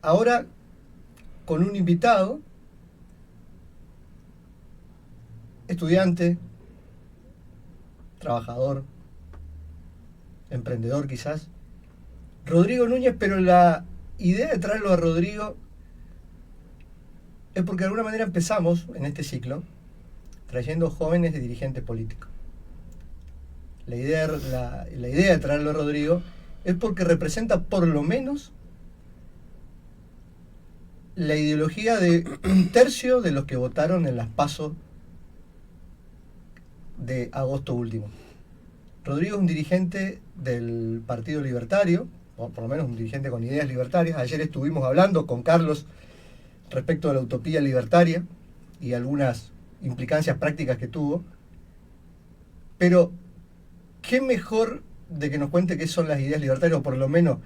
ahora con un invitado, estudiante, trabajador, emprendedor quizás, Rodrigo Núñez, pero la idea de traerlo a Rodrigo es porque de alguna manera empezamos en este ciclo trayendo jóvenes de dirigentes políticos. La idea de traerlo a Rodrigo es porque representa por lo menos la ideología de un tercio de los que votaron en las PASO de agosto último. Rodrigo es un dirigente del Partido Libertario, o por lo menos un dirigente con ideas libertarias. Ayer estuvimos hablando con Carlos respecto de la utopía libertaria y algunas implicancias prácticas que tuvo. Pero, ¿qué mejor de que nos cuente qué son las ideas libertarias, o por lo menos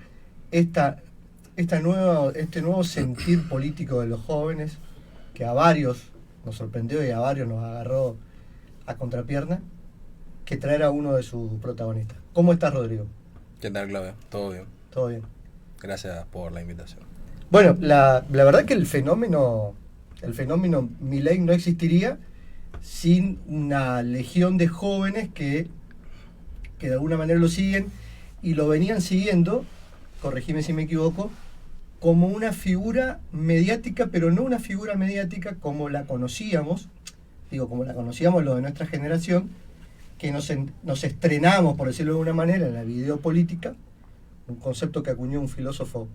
este nuevo sentir político de los jóvenes, que a varios nos sorprendió y a varios nos agarró a contrapierna, que traer a uno de sus protagonistas? ¿Cómo estás, Rodrigo? ¿Qué tal, Claudio? ¿Todo bien? Todo bien. Gracias por la invitación. Bueno, la verdad que el fenómeno Milei no existiría sin una legión de jóvenes que de alguna manera lo siguen y lo venían siguiendo, corregime si me equivoco, como una figura mediática, pero no una figura mediática como la conocíamos, como la conocíamos los de nuestra generación, que nos estrenamos, por decirlo de alguna manera, en la videopolítica, un concepto que acuñó un filósofo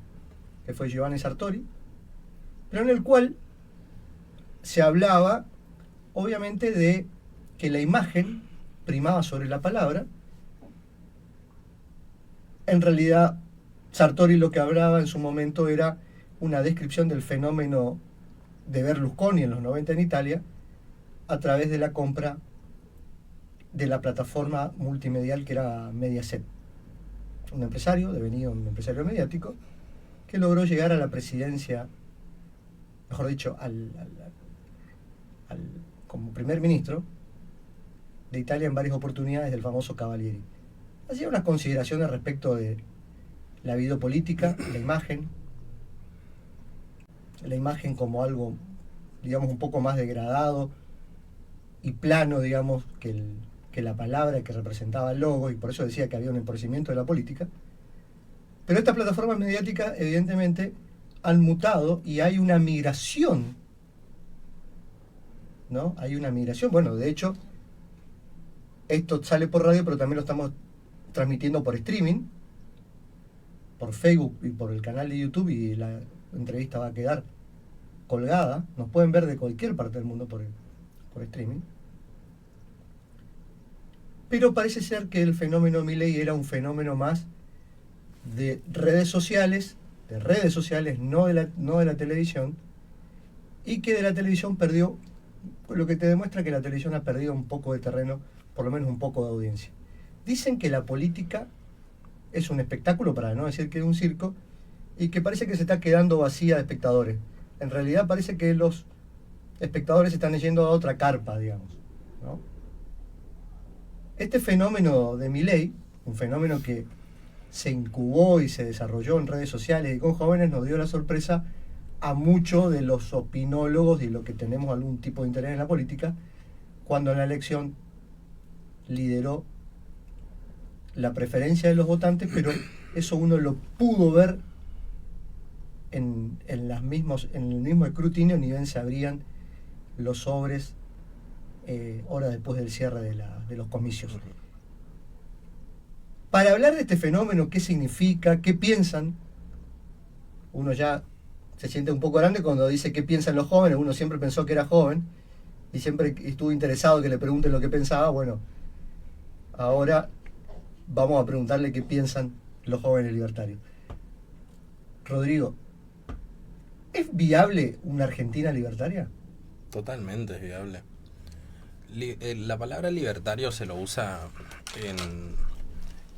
que fue Giovanni Sartori, pero en el cual se hablaba, obviamente, de que la imagen primaba sobre la palabra. En realidad, Sartori lo que hablaba en su momento era una descripción del fenómeno de Berlusconi en los 90 en Italia, a través de la compra de la plataforma multimedial que era Mediaset. Un empresario, devenido un empresario mediático, que logró llegar a la presidencia, mejor dicho, como primer ministro de Italia en varias oportunidades del famoso Cavalieri. Hacía unas consideraciones respecto de la videopolítica, la imagen como algo, digamos, un poco más degradado y plano, digamos, que la palabra que representaba el logo, y por eso decía que había un empobrecimiento de la política. Pero estas plataformas mediáticas, evidentemente, han mutado y hay una migración, ¿no? Hay una migración. Bueno, de hecho, esto sale por radio, pero también lo estamos transmitiendo por streaming, por Facebook y por el canal de YouTube, y la entrevista va a quedar colgada. Nos pueden ver de cualquier parte del mundo por streaming. Pero parece ser que el fenómeno Milei era un fenómeno más de redes sociales, no de la televisión, y que de la televisión perdió, lo que te demuestra que la televisión ha perdido un poco de terreno, por lo menos un poco de audiencia. Dicen que la política es un espectáculo, para no decir que es un circo, y que parece que se está quedando vacía de espectadores. En realidad parece que los espectadores están yendo a otra carpa, digamos, ¿no? Este fenómeno de Milei, un fenómeno que se incubó y se desarrolló en redes sociales y con jóvenes, nos dio la sorpresa a muchos de los opinólogos y los que tenemos algún tipo de interés en la política, cuando en la elección lideró la preferencia de los votantes, pero eso uno lo pudo ver en el mismo escrutinio, ni bien se abrían los sobres horas después del cierre de los comicios. Para hablar de este fenómeno, qué significa, qué piensan, uno ya se siente un poco grande cuando dice qué piensan los jóvenes. Uno siempre pensó que era joven y siempre estuvo interesado que le pregunten lo que pensaba. Bueno, ahora vamos a preguntarle qué piensan los jóvenes libertarios. Rodrigo, ¿es viable una Argentina libertaria? Totalmente es viable. La palabra libertario se lo usa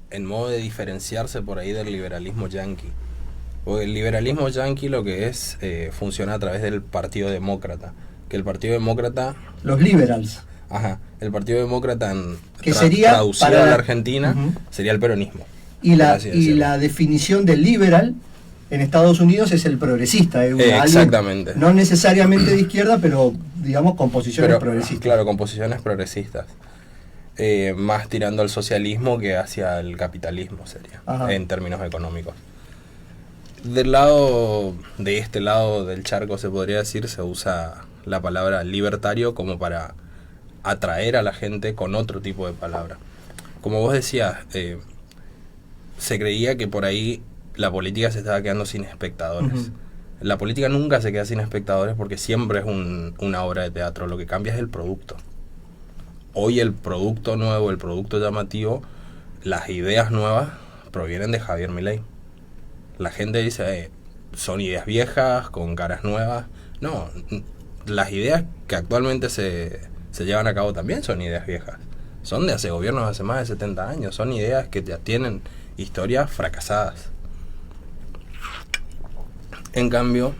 en modo de diferenciarse por ahí del liberalismo yanqui. Porque el liberalismo yanqui lo que es, funciona a través del Partido Demócrata. Que el Partido Demócrata... Los liberals. Ajá. El Partido Demócrata, que sería traducido para a la Argentina, sería el peronismo. Y la definición de liberal en Estados Unidos es el progresista, es exactamente. No necesariamente de izquierda, pero digamos con posiciones progresistas. Claro, con posiciones progresistas. Más tirando al socialismo que hacia el capitalismo sería, en términos económicos. De este lado del charco se podría decir, se usa la palabra libertario como para atraer a la gente con otro tipo de palabra. Como vos decías, se creía que por ahí la política se estaba quedando sin espectadores. La política nunca se queda sin espectadores porque siempre es una obra de teatro. Lo que cambia es el producto. Hoy el producto nuevo, el producto llamativo, las ideas nuevas provienen de Javier Milei. La gente dice, son ideas viejas, con caras nuevas. No, las ideas que actualmente se llevan a cabo también son ideas viejas. Son de hace gobiernos hace más de 70 años. Son ideas que ya tienen historias fracasadas. En cambio,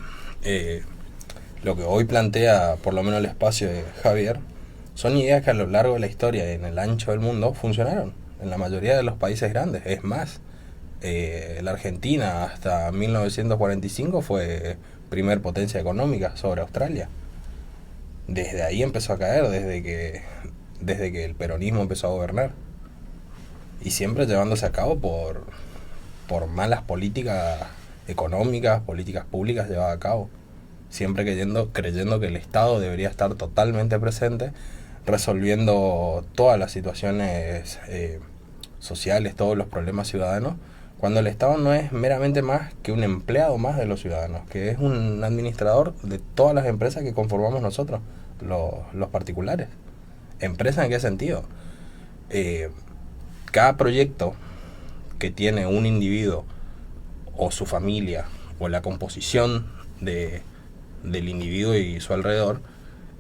lo que hoy plantea, por lo menos el espacio de Javier, son ideas que a lo largo de la historia y en el ancho del mundo funcionaron en la mayoría de los países grandes. Es más, la Argentina hasta 1945 fue primer potencia económica sobre Australia. Desde ahí empezó a caer, desde que el peronismo empezó a gobernar. Y siempre llevándose a cabo por malas políticas económicas, políticas públicas llevadas a cabo. Siempre creyendo que el Estado debería estar totalmente presente, resolviendo todas las situaciones sociales, todos los problemas ciudadanos, cuando el Estado no es meramente más que un empleado más de los ciudadanos, que es un administrador de todas las empresas que conformamos nosotros, los particulares. ¿Empresa en qué sentido? Cada proyecto que tiene un individuo o su familia o la composición del individuo y su alrededor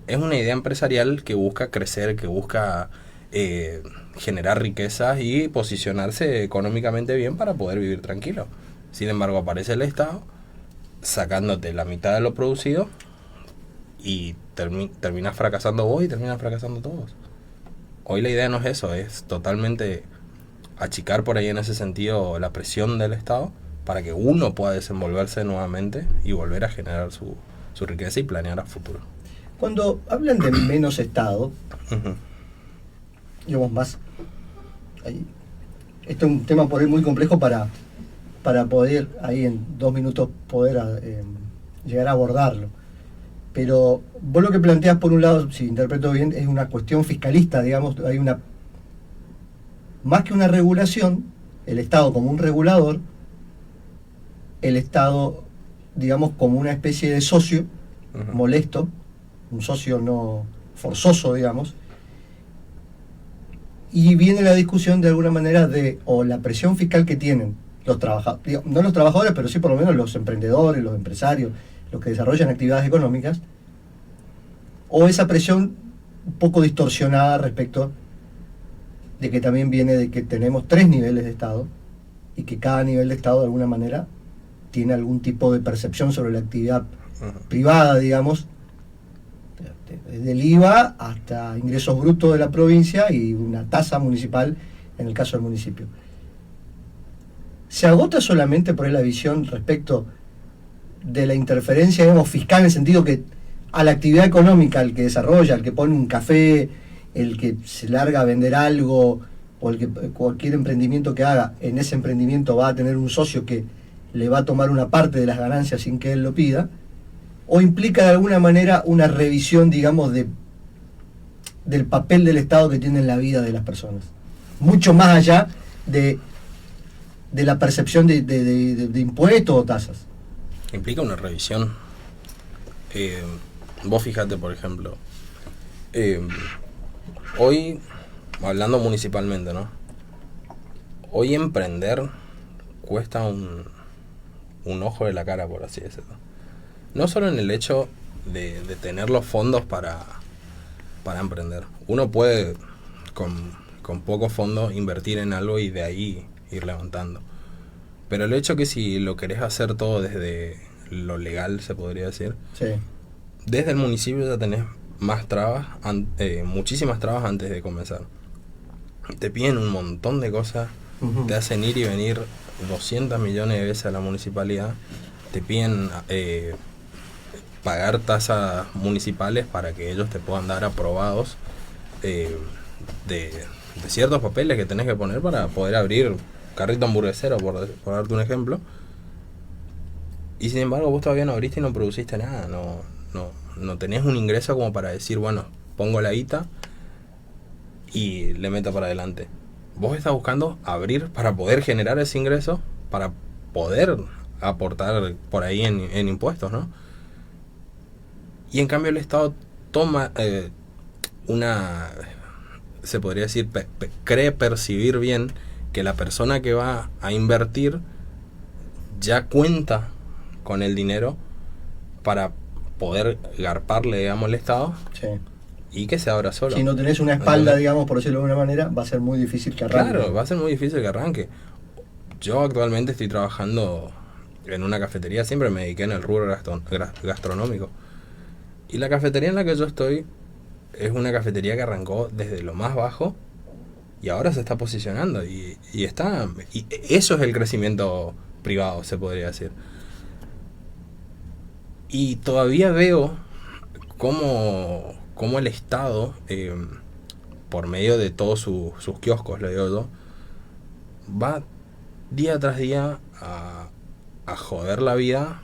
es una idea empresarial que busca crecer, que busca generar riquezas y posicionarse económicamente bien para poder vivir tranquilo. Sin embargo, aparece el Estado sacándote la mitad de lo producido y terminas fracasando vos y terminas fracasando todos. Hoy la idea no es eso, es totalmente achicar por ahí en ese sentido la presión del Estado para que uno pueda desenvolverse nuevamente y volver a generar su riqueza y planear a futuro. Cuando hablan de menos Estado, digamos más, esto es un tema por ahí muy complejo para poder ahí en 2 minutos poder llegar a abordarlo. Pero vos lo que planteas por un lado, si interpreto bien, es una cuestión fiscalista, digamos, hay más que una regulación, el Estado como un regulador, el Estado, digamos, como una especie de socio molesto, un socio no forzoso, digamos, y viene la discusión de alguna manera o la presión fiscal que tienen los trabajadores, no los trabajadores, pero sí por lo menos los emprendedores, los empresarios, los que desarrollan actividades económicas, o esa presión un poco distorsionada respecto de que también viene de que tenemos 3 niveles de Estado y que cada nivel de Estado de alguna manera tiene algún tipo de percepción sobre la actividad privada, digamos, desde el IVA hasta ingresos brutos de la provincia y una tasa municipal en el caso del municipio. ¿Se agota solamente por la visión respecto de la interferencia, digamos, fiscal, en el sentido que a la actividad económica, al que desarrolla, al que pone un café, el que se larga a vender algo, o el que cualquier emprendimiento que haga, en ese emprendimiento va a tener un socio que le va a tomar una parte de las ganancias sin que él lo pida, o implica de alguna manera una revisión, digamos, del papel del Estado que tiene en la vida de las personas? Mucho más allá de la percepción de impuestos o tasas. Implica una revisión. Vos fijate, por ejemplo, hoy, hablando municipalmente, ¿no? Hoy emprender cuesta un ojo de la cara, por así decirlo. No solo en el hecho de tener los fondos para emprender. Uno puede, con pocos fondos, invertir en algo y de ahí ir levantando. Pero el hecho que si lo querés hacer todo desde lo legal, se podría decir, sí, desde el municipio ya tenés más trabas, muchísimas trabas antes de comenzar. Te piden un montón de cosas, te hacen ir y venir 200 millones de veces a la municipalidad, te piden pagar tasas municipales para que ellos te puedan dar aprobados de ciertos papeles que tenés que poner para poder abrir carrito hamburguesero, por darte un ejemplo. Y sin embargo vos todavía no abriste y no produciste nada, no tenés un ingreso como para decir, bueno, pongo la guita y le meto para adelante. Vos estás buscando abrir para poder generar ese ingreso, para poder aportar por ahí en impuestos, ¿no? Y en cambio el Estado toma se podría decir, cree percibir bien que la persona que va a invertir ya cuenta con el dinero para poder garparle, digamos, al Estado, Sí. y que se abra solo. Si no tenés una espalda, digamos, por decirlo de alguna manera, va a ser muy difícil que arranque. Claro, va a ser muy difícil que arranque. Yo actualmente estoy trabajando en una cafetería, siempre me dediqué en el rubro gastronómico. Y la cafetería en la que yo estoy es una cafetería que arrancó desde lo más bajo y ahora se está posicionando. Y eso es el crecimiento privado, se podría decir. Y todavía veo cómo el Estado, por medio de todos sus kioscos, le digo yo, va día tras día a joder la vida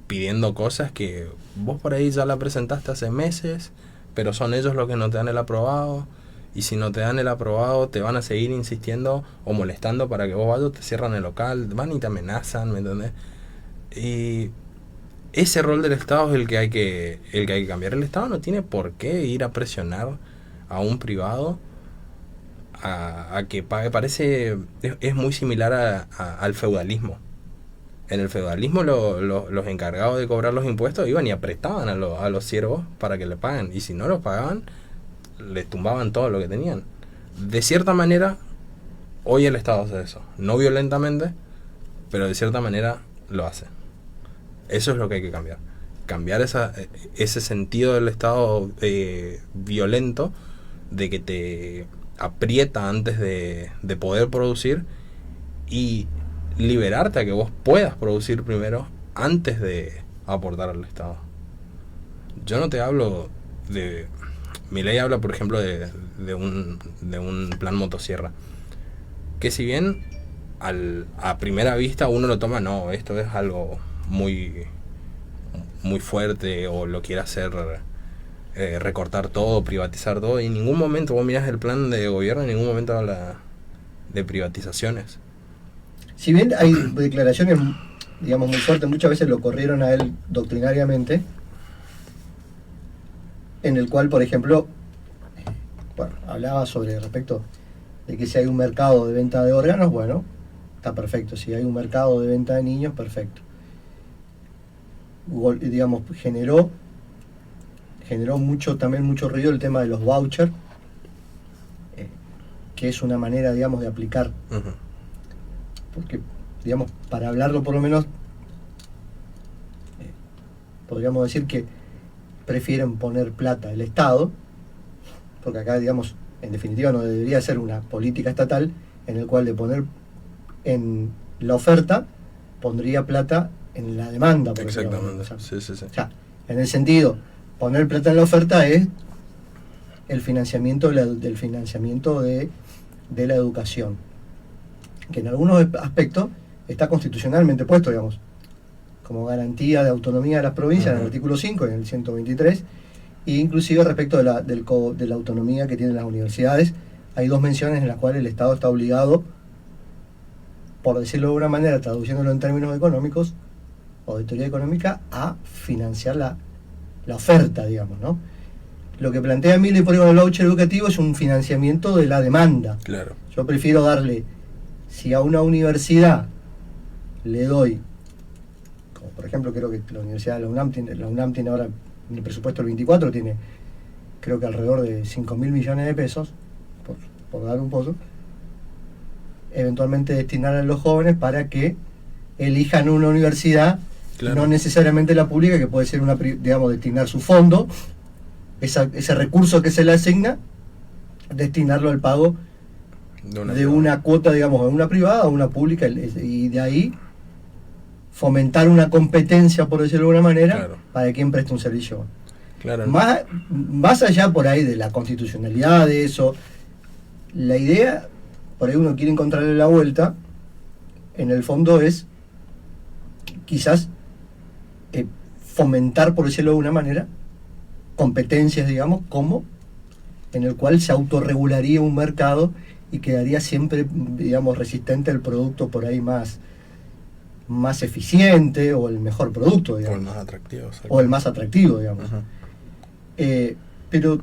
pidiendo cosas que vos por ahí ya la presentaste hace meses, pero son ellos los que no te dan el aprobado, y si no te dan el aprobado te van a seguir insistiendo o molestando para que vos vayas, te cierran el local, van y te amenazan, ¿me entendés? Y ese rol del Estado es el que hay que cambiar. El Estado no tiene por qué ir a presionar a un privado a que pague. Es muy similar al feudalismo. En el feudalismo los encargados de cobrar los impuestos iban y apretaban a los siervos para que le paguen, y si no los pagaban les tumbaban todo lo que tenían. De cierta manera hoy el Estado hace eso, no violentamente, pero de cierta manera lo hace. Eso es lo que hay que cambiar ese sentido del Estado violento, de que te aprieta antes de poder producir, y liberarte a que vos puedas producir primero antes de aportar al Estado. Yo no te hablo de... Mi ley habla, por ejemplo, de un plan motosierra, que si bien a primera vista uno lo toma, no, esto es algo muy fuerte, o lo quiere hacer recortar todo, privatizar todo, y en ningún momento vos mirás el plan de gobierno, en ningún momento habla de privatizaciones. Si bien hay declaraciones, digamos, muy fuertes, muchas veces lo corrieron a él doctrinariamente, en el cual, por ejemplo, bueno, hablaba sobre respecto de que si hay un mercado de venta de órganos, bueno, está perfecto. Si hay un mercado de venta de niños, perfecto. Digamos, generó también mucho ruido el tema de los vouchers, que es una manera, digamos, de aplicar. Uh-huh. Porque, digamos, para hablarlo por lo menos, podríamos decir que prefieren poner plata el Estado, porque acá, digamos, en definitiva no debería ser una política estatal en el cual de poner en la oferta pondría plata en la demanda. Por Exactamente. ejemplo. Sí. O sea, en el sentido, poner plata en la oferta es el financiamiento del financiamiento de la educación, que en algunos aspectos está constitucionalmente puesto, digamos, como garantía de autonomía de las provincias, en el artículo 5 y en el 123, e inclusive respecto de la autonomía que tienen las universidades. Hay dos menciones en las cuales el Estado está obligado, por decirlo de alguna manera, traduciéndolo en términos económicos o de teoría económica, a financiar la oferta, digamos, ¿no? Lo que plantea Milei por ejemplo, el voucher educativo es un financiamiento de la demanda. Claro. Yo prefiero darle, si a una universidad le doy, como por ejemplo creo que la Universidad de la UNAM tiene ahora en el presupuesto del 24, tiene creo que alrededor de 5.000 millones de pesos, por dar un pozo, eventualmente destinar a los jóvenes para que elijan una universidad, claro, no necesariamente la pública, que puede ser digamos, destinar su fondo, ese recurso que se le asigna, destinarlo al pago de una cuota, digamos, de una privada a una pública, y de ahí fomentar una competencia, por decirlo de alguna manera, Claro. para quien preste un servicio. Claro. Más allá por ahí de la constitucionalidad de eso, la idea, por ahí uno quiere encontrarle la vuelta, en el fondo es quizás fomentar, por decirlo de alguna manera, competencias, digamos, como en el cual se autorregularía un mercado y quedaría siempre, digamos, resistente el producto por ahí más eficiente, o el mejor producto, digamos. O el más atractivo. O el más atractivo, digamos. Ajá. Pero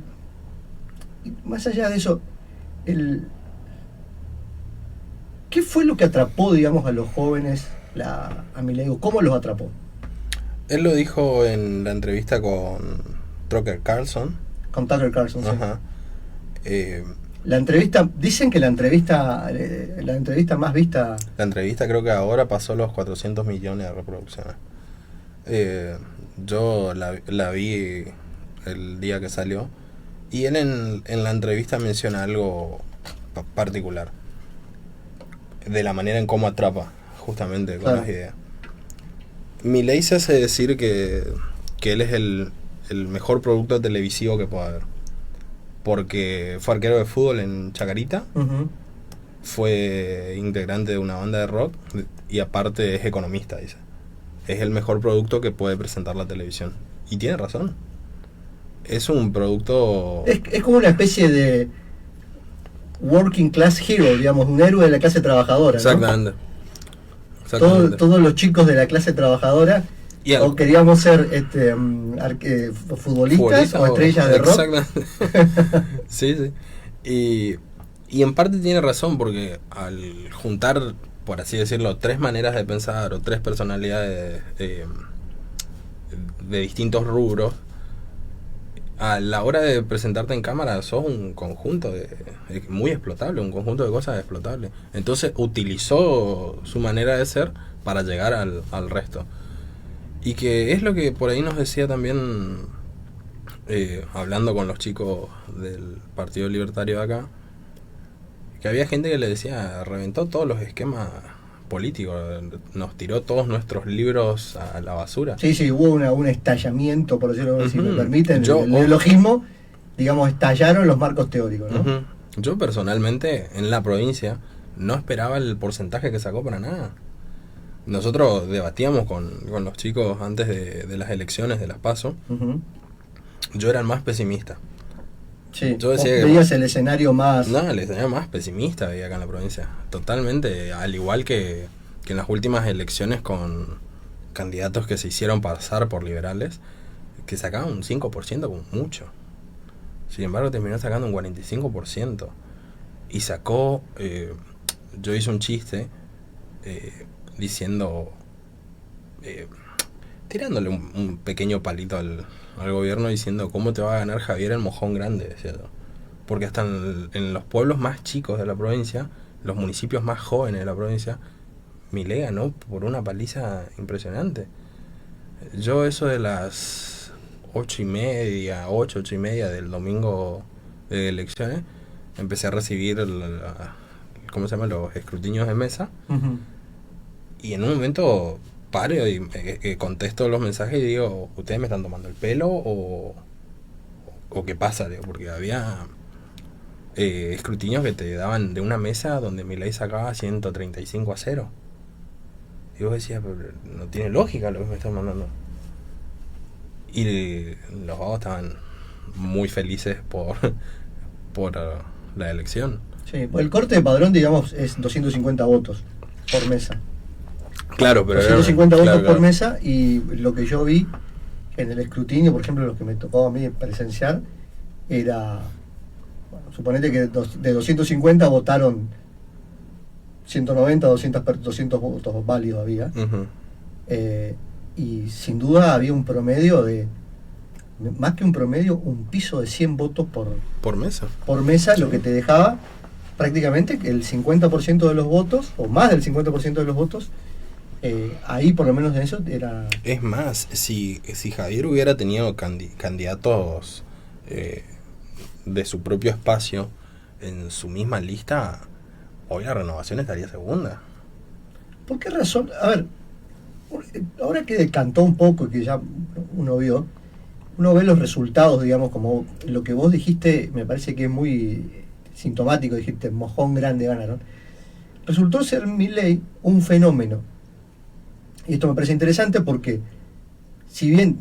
más allá de eso, ¿qué fue lo que atrapó, digamos, a los jóvenes a Milei? ¿Cómo los atrapó? Él lo dijo en la entrevista con Tucker Carlson. Con Tucker Carlson, sí. Ajá. La entrevista, dicen que la entrevista más vista... La entrevista creo que ahora pasó los 400 millones de reproducciones. Yo la vi el día que salió, y él en la entrevista menciona algo particular de la manera en cómo atrapa justamente con las ideas. Milei se hace decir que él es el mejor producto televisivo que puede haber, porque fue arquero de fútbol en Chacarita, fue integrante de una banda de rock, y aparte es economista, dice. Es el mejor producto que puede presentar la televisión. Y tiene razón. Es un producto... Es como una especie de working class hero, digamos, un héroe de la clase trabajadora, ¿no? Exactamente. Todos los chicos de la clase trabajadora o queríamos ser futbolistas o estrellas de rock. Exactamente. Sí, sí. Y en parte tiene razón, porque al juntar, por así decirlo, tres maneras de pensar o tres personalidades de distintos rubros, a la hora de presentarte en cámara sos un conjunto muy explotable, un conjunto de cosas explotables. Entonces utilizó su manera de ser para llegar al resto. Y que es lo que por ahí nos decía también, hablando con los chicos del Partido Libertario de acá, que había gente que le decía, reventó todos los esquemas políticos, nos tiró todos nuestros libros a la basura. Sí, hubo un estallamiento, por decirlo así, si me permiten, el neologismo, digamos, estallaron los marcos teóricos, ¿no? Yo personalmente, en la provincia, no esperaba el porcentaje que sacó para nada. Nosotros debatíamos con los chicos antes de las elecciones, de las PASO. Yo era el más pesimista. Sí, yo decía veías el escenario más... No, el escenario más pesimista veía acá en la provincia. Totalmente, al igual que en las últimas elecciones con candidatos que se hicieron pasar por liberales, que sacaban un 5% como mucho. Sin embargo, terminó sacando un 45%. Y sacó... yo hice un chiste diciendo... tirándole un pequeño palito al gobierno, diciendo cómo te va a ganar Javier el mojón grande, decía yo. Porque hasta en los pueblos más chicos de la provincia, los municipios más jóvenes de la provincia, Milei ganó por una paliza impresionante. Yo eso de las 8:30 del domingo de elecciones, empecé a recibir ¿cómo se llama? Los escrutinios de mesa. Y en un momento paro y contesto los mensajes y digo, ¿ustedes me están tomando el pelo o qué pasa? Digo, porque había escrutinios que te daban de una mesa donde Milei sacaba 135-0. Y vos decías, pero no tiene lógica lo que me están mandando. Y los vagos estaban muy felices por la elección. Sí, el corte de padrón, digamos, es 250 votos por mesa. Claro, pero 250 votos por mesa, y lo que yo vi en el escrutinio, por ejemplo, los que me tocó a mí presenciar, era, bueno, suponete que de 250 votaron 190, 200 votos válidos había. Y sin duda había un promedio de, más que un promedio, un piso de 100 votos por mesa. Por mesa, sí. Lo que te dejaba prácticamente que el 50% de los votos, o más del 50% de los votos, ahí por lo menos en eso era... Es más, si Javier hubiera tenido candidatos de su propio espacio en su misma lista, hoy la Renovación estaría segunda. ¿Por qué razón? A ver, ahora que decantó un poco y que ya uno ve los resultados, digamos, como lo que vos dijiste, me parece que es muy sintomático, dijiste, mojón grande ganaron. Resultó ser Milei un fenómeno. Y esto me parece interesante porque, si bien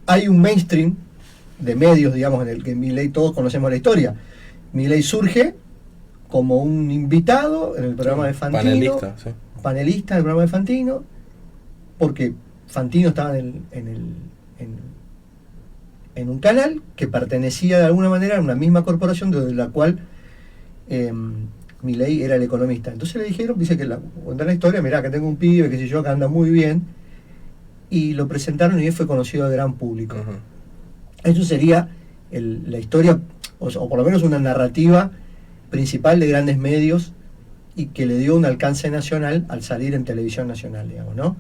hay un mainstream de medios, digamos, en el que Milei, todos conocemos la historia, Milei surge como un invitado en el programa de Fantino, panelista en el programa de Fantino, porque Fantino estaba en un canal que pertenecía de alguna manera a una misma corporación de la cual Milei era el economista. Entonces le dijeron, dice que cuenta la historia, mirá, que tengo un pibe, que sé yo, que anda muy bien, y lo presentaron y él fue conocido al gran público. Eso sería la historia, o por lo menos una narrativa principal de grandes medios y que le dio un alcance nacional al salir en televisión nacional, digamos, ¿no?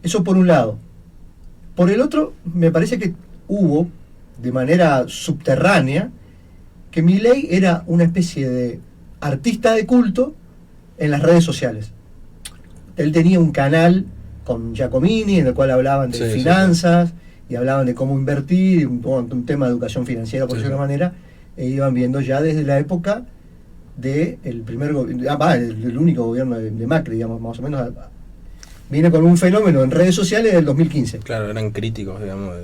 Eso por un lado. Por el otro, me parece que hubo, de manera subterránea, que Milei era una especie de artista de culto en las redes sociales. Él tenía un canal con Giacomini en el cual hablaban de finanzas y hablaban de cómo invertir, un tema de educación financiera, por decirlo de alguna manera, e iban viendo ya desde la época del el único gobierno de Macri, digamos, más o menos. Viene con un fenómeno en redes sociales del 2015. Claro, eran críticos, digamos.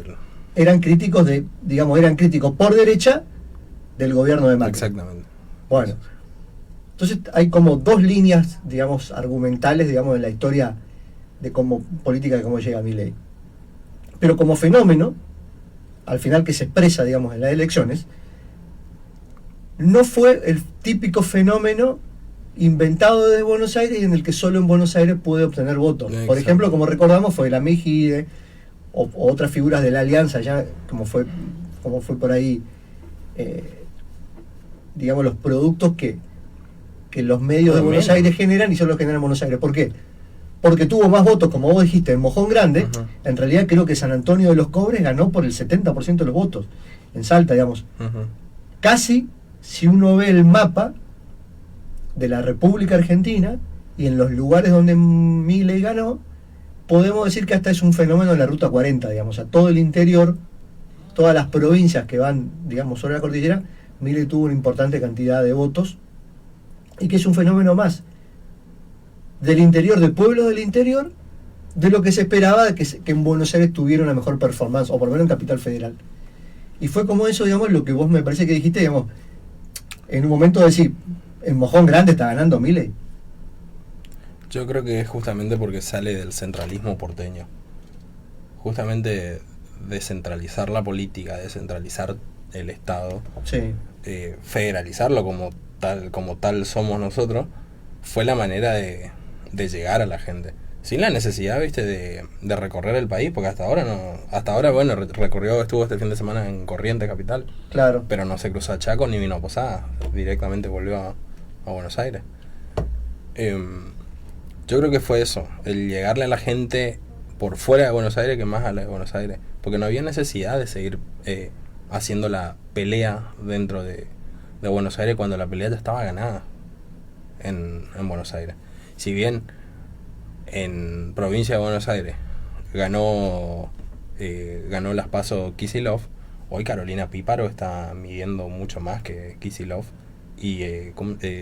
Eran críticos por derecha del gobierno de Macri. Exactamente. Bueno, entonces hay como dos líneas, digamos, argumentales, digamos, en la historia de cómo política, de cómo llega Milei. Pero como fenómeno, al final que se expresa, digamos, en las elecciones, no fue el típico fenómeno inventado desde Buenos Aires y en el que solo en Buenos Aires puede obtener votos. Exacto. Por ejemplo, como recordamos, fue la Mejide o otras figuras de la Alianza, ya como fue por ahí, digamos, los productos que los medios de Buenos Aires generan y solo generan en Buenos Aires. ¿Por qué? Porque tuvo más votos, como vos dijiste, en Mojón Grande. En realidad creo que San Antonio de los Cobres ganó por el 70% de los votos. En Salta, digamos. Casi, si uno ve el mapa de la República Argentina y en los lugares donde Milei ganó, podemos decir que hasta es un fenómeno en la Ruta 40, digamos, a todo el interior, todas las provincias que van, digamos, sobre la cordillera, Milei tuvo una importante cantidad de votos y que es un fenómeno más del interior, de pueblos del interior, de lo que se esperaba de que en Buenos Aires tuviera una mejor performance, o por lo menos en Capital Federal. Y fue como eso, digamos, lo que vos me parece que dijiste, digamos, en un momento de decir, en Mojón Grande está ganando Milei. Yo creo que es justamente porque sale del centralismo porteño. Justamente descentralizar la política, descentralizar el Estado, federalizarlo como tal somos nosotros, fue la manera de llegar a la gente. Sin la necesidad, viste, de recorrer el país, porque hasta ahora, bueno, estuvo este fin de semana en Corrientes capital. Claro. Pero no se cruzó a Chaco ni vino a Posadas, directamente volvió a Buenos Aires. Yo creo que fue eso, el llegarle a la gente por fuera de Buenos Aires que más a la de Buenos Aires, porque no había necesidad de seguir haciendo la pelea dentro de Buenos Aires cuando la pelea ya estaba ganada en Buenos Aires. Si bien en provincia de Buenos Aires ganó las PASO Kicillof, hoy Carolina Píparo está midiendo mucho más que Kicillof. Y,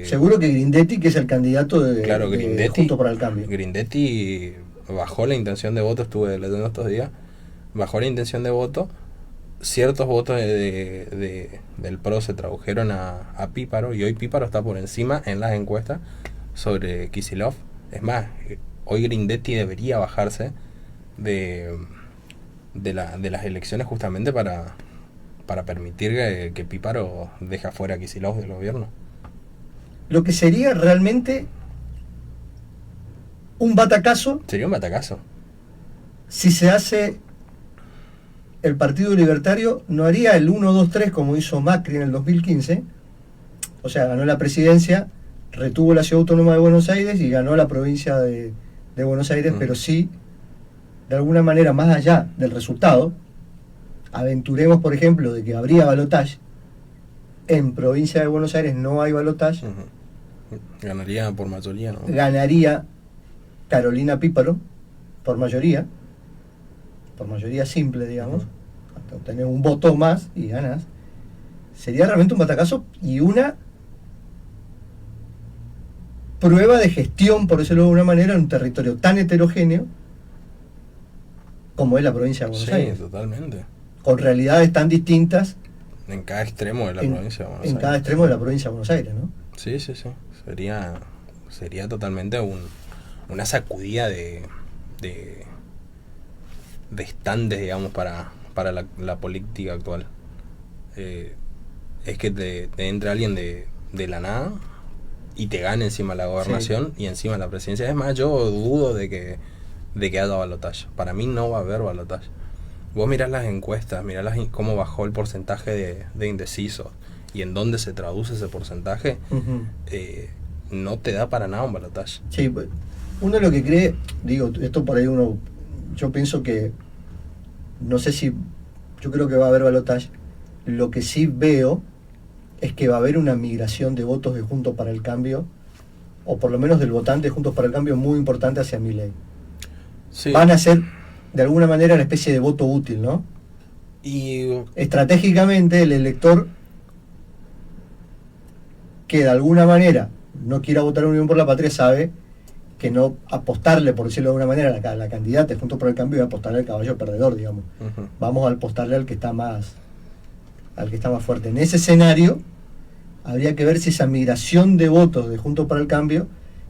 seguro que Grindetti, que es el candidato de Juntos por el Cambio. Grindetti bajó la intención de voto, estuve leyendo estos días, bajó la intención de voto, ciertos votos del PRO se tradujeron a Píparo, y hoy Píparo está por encima en las encuestas sobre Kicillof. Es más, hoy Grindetti debería bajarse de las elecciones justamente para permitir que Píparo deje afuera a Kicillof del gobierno. Lo que sería realmente un batacazo. Sería un batacazo. Si se hace el Partido Libertario, no haría el 1-2-3 como hizo Macri en el 2015. O sea, ganó la presidencia, retuvo la Ciudad Autónoma de Buenos Aires y ganó la provincia de Buenos Aires, pero sí, de alguna manera, más allá del resultado, aventuremos, por ejemplo, de que habría balotaje, en provincia de Buenos Aires no hay balotaje, Ganaría por mayoría, ¿no? ganaría Carolina Píparo por mayoría simple, digamos, hasta obtener un voto más y ganas. Sería realmente un batacazo y una prueba de gestión, por decirlo de alguna manera, en un territorio tan heterogéneo como es la provincia de Buenos Aires. Sí, totalmente. Con realidades tan distintas En cada extremo de la provincia de Buenos Aires. En cada extremo de la provincia de Buenos Aires, ¿no? Sí. Sería totalmente una sacudida de estantes, digamos, para la política actual. Es que te entre alguien de la nada y te gane encima la gobernación y encima la presidencia. Es más, yo dudo de que haya balotaje. Para mí no va a haber balotaje. Vos mirás las encuestas, cómo bajó el porcentaje de indecisos y en dónde se traduce ese porcentaje, no te da para nada un balotaje. Sí, pues, uno lo que cree, digo, esto por ahí yo pienso que, no sé si, yo creo que va a haber balotaje. Lo que sí veo es que va a haber una migración de votos de Juntos para el Cambio, o por lo menos del votante de Juntos para el Cambio, muy importante hacia Milei. Sí. Van a ser, de alguna manera, una especie de voto útil, ¿no? Y estratégicamente el elector que de alguna manera no quiera votar a Unión por la Patria sabe que no apostarle, por decirlo de alguna manera, a la candidata Juntos por el Cambio y apostarle al caballo perdedor, digamos. Vamos a apostarle al que está más fuerte. En ese escenario habría que ver si esa migración de votos de Juntos para el Cambio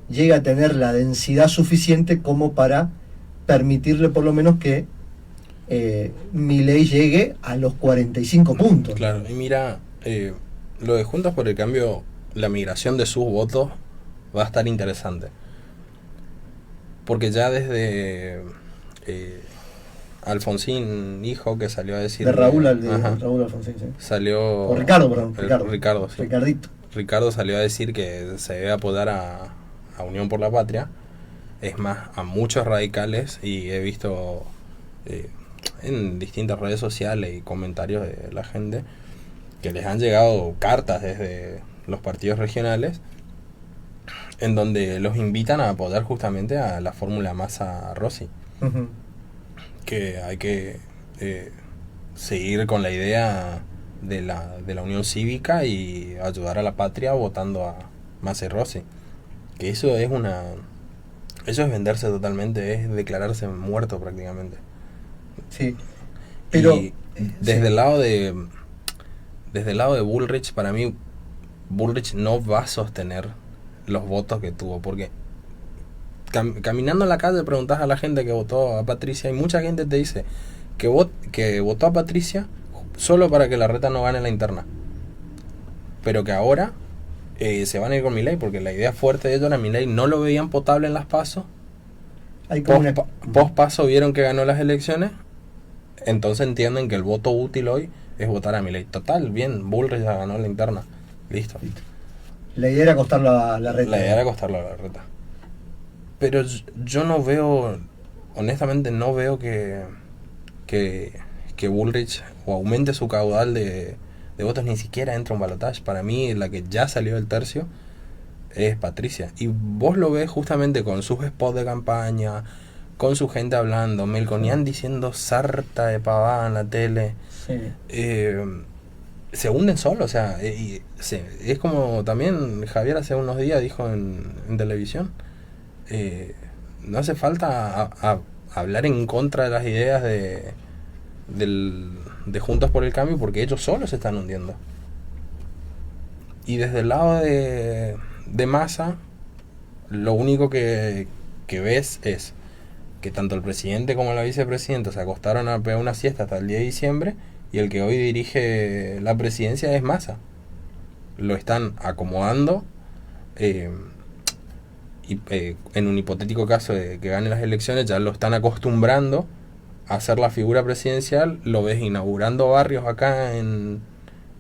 llega a tener la densidad suficiente como para permitirle por lo menos que Milei llegue a los 45 puntos. Claro, y mira, lo de Juntos por el Cambio, la migración de sus votos va a estar interesante. Porque ya desde Alfonsín, hijo, que salió a decir... De Raúl, Raúl Alfonsín, sí. Salió... O Ricardo, perdón. Ricardo, sí. Ricardito. Ricardo salió a decir que se debe apoyar a Unión por la Patria. Es más, a muchos radicales, y he visto en distintas redes sociales y comentarios de la gente que les han llegado cartas desde los partidos regionales en donde los invitan a apoyar justamente a la fórmula Massa-Rossi. Que hay que seguir con la idea de la unión cívica y ayudar a la patria votando a Massa y Rossi. Que eso es venderse totalmente, es declararse muerto prácticamente. Sí, pero y desde el lado de Bullrich, para mí Bullrich no va a sostener los votos que tuvo, porque caminando en la calle preguntás a la gente que votó a Patricia y mucha gente te dice que votó a Patricia solo para que Larreta no gane la interna, pero que ahora se van a ir con Milei porque la idea fuerte de ellos era Milei. No lo veían potable en las PASO, post PASO vieron que ganó las elecciones, entonces entienden que el voto útil hoy es votar a Milei. Total, bien, Bullrich ya ganó la interna, listo. La idea era acostarlo a Larreta. La idea era acostarlo a Larreta. Pero yo no veo, honestamente no veo que Bullrich o aumente su caudal de votos, ni siquiera entra un balotaje. Para mí la que ya salió del tercio es Patricia. Y vos lo ves justamente con sus spots de campaña, con su gente hablando, Melconian diciendo sarta de pavada en la tele. Sí. Se hunden solos, o sea, es como también Javier hace unos días dijo en televisión, no hace falta hablar en contra de las ideas de Juntos por el Cambio, porque ellos solos se están hundiendo. Y desde el lado de Massa, lo único que ves es que tanto el presidente como la vicepresidenta se acostaron a pegar una siesta hasta el 10 de diciembre, y el que hoy dirige la presidencia es Massa. Lo están acomodando, y en un hipotético caso de que gane las elecciones, ya lo están acostumbrando a ser la figura presidencial. Lo ves inaugurando barrios acá en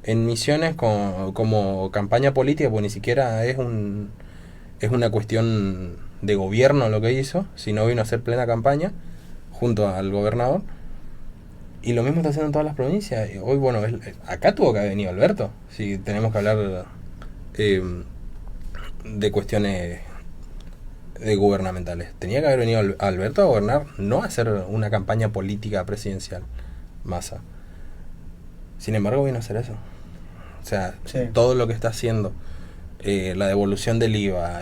Misiones como campaña política, porque ni siquiera es una cuestión de gobierno lo que hizo, sino vino a hacer plena campaña junto al gobernador. Y lo mismo está haciendo en todas las provincias. Y hoy, bueno, acá tuvo que haber venido Alberto. Si tenemos que hablar de cuestiones gubernamentales. Tenía que haber venido Alberto a gobernar, no a hacer una campaña política presidencial. Massa. Sin embargo, vino a hacer eso. O sea, Sí. todo lo que está haciendo, la devolución del IVA,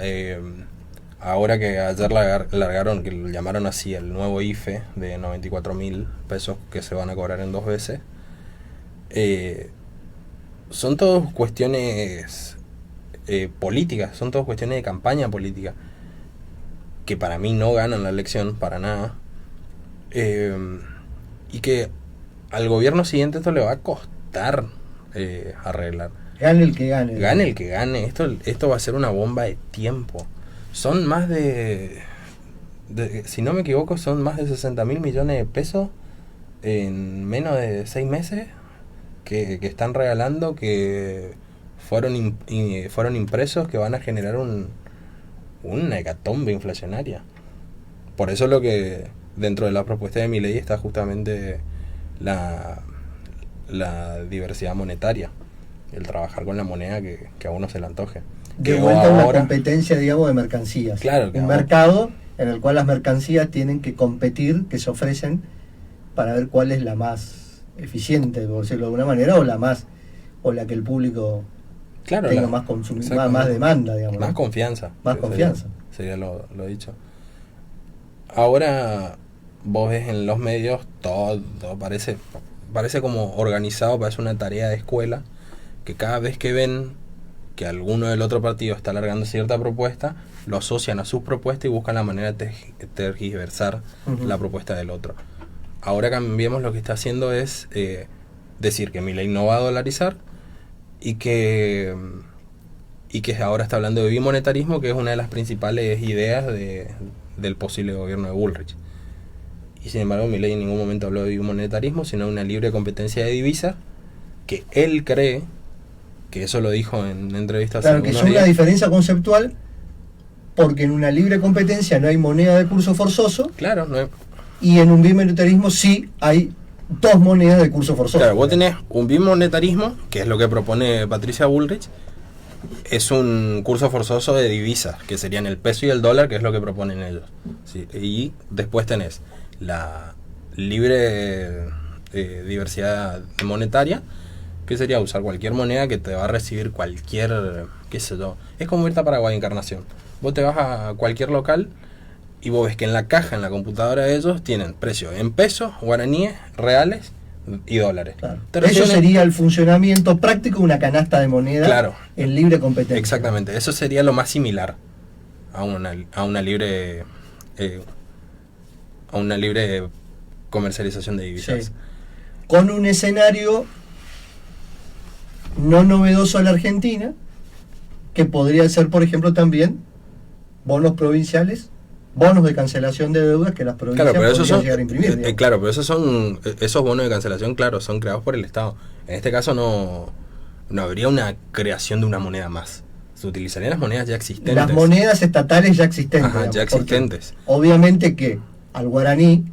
ahora que ayer largaron, que lo llamaron así, el nuevo IFE de 94.000 pesos que se van a cobrar en 2 veces, son todas cuestiones políticas, son todas cuestiones de campaña política, que para mí no ganan la elección, para nada, y que al gobierno siguiente esto le va a costar arreglar. Gane el que gane. Gane el que gane, esto va a ser una bomba de tiempo. Son más si no me equivoco, son más de 60.000 millones de pesos en menos de 6 meses que están regalando, que fueron impresos, que van a generar una hecatombe inflacionaria. Por eso lo que dentro de la propuesta de Milei está justamente la diversidad monetaria, el trabajar con la moneda que a uno se le antoje. De Que vuelta a una ahora- competencia, digamos, de mercancías. Claro, que Un ahora- mercado en el cual las mercancías tienen que competir, que se ofrecen, para ver cuál es la más eficiente, por decirlo de alguna manera, o la que el público Claro, tenga más consumidor, exactamente. más demanda, digamos. Más ¿no? confianza. Más que confianza. Sería lo dicho. Ahora vos ves en los medios todo parece como organizado, parece una tarea de escuela, que cada vez que ven que alguno del otro partido está alargando cierta propuesta, lo asocian a sus propuestas y buscan la manera de tergiversar Ujú. la propuesta del otro. Ahora Cambiemos lo que está haciendo es decir que Milei no va a dolarizar y que ahora está hablando de bimonetarismo, que es una de las principales ideas del posible gobierno de Bullrich. Y sin embargo, Milei en ningún momento habló de bimonetarismo, sino de una libre competencia de divisas, que él cree, que eso lo dijo en entrevistas Claro, hace que unos es una días. diferencia conceptual, porque en una libre competencia no hay moneda de curso forzoso, Claro, no, y en un bimonetarismo sí hay dos monedas de curso forzoso. claro, vos tenés un bimonetarismo, que es lo que propone Patricia Bullrich, es un curso forzoso de divisas, que serían el peso y el dólar, que es lo que proponen ellos. Sí, y después tenés la libre diversidad monetaria, que sería usar cualquier moneda que te va a recibir cualquier, qué sé yo. Es como irte a Paraguay, Encarnación. Vos te vas a cualquier local y vos ves que en la caja, en la computadora de ellos, tienen precios en pesos, guaraníes, reales y dólares. Claro. Te Eso reciben- sería el funcionamiento práctico de una canasta de moneda Claro. en libre competencia. Exactamente, eso sería lo más similar a una libre comercialización de divisas. Sí. Con un escenario no novedoso a la Argentina, que podría ser, por ejemplo, también bonos provinciales, bonos de cancelación de deudas que las provincias Claro, pero podrían llegar a imprimir. digamos. claro, pero esos bonos de cancelación, claro, son creados por el Estado. En este caso no habría una creación de una moneda más. Se utilizarían las monedas ya existentes. Las monedas estatales ya existentes. Ajá, ya digamos, porque existentes. Obviamente que al guaraní,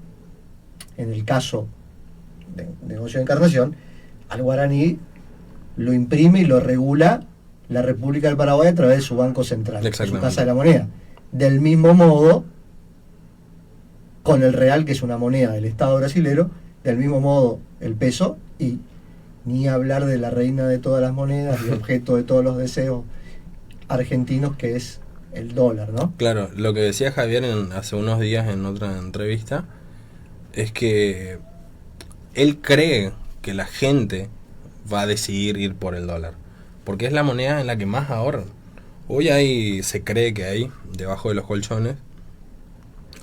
en el caso de negocio de Encarnación, al guaraní lo imprime y lo regula la República del Paraguay a través de su Banco Central, su Exactamente. Casa de la Moneda. Del mismo modo, con el real, que es una moneda del Estado brasilero, del mismo modo el peso, y ni hablar de la reina de todas las monedas y objeto de todos los deseos argentinos, que es el dólar, ¿no? Claro, lo que decía Javier hace unos días en otra entrevista es que él cree que la gente va a decidir ir por el dólar, porque es la moneda en la que más ahorran. Hoy se cree que hay, debajo de los colchones,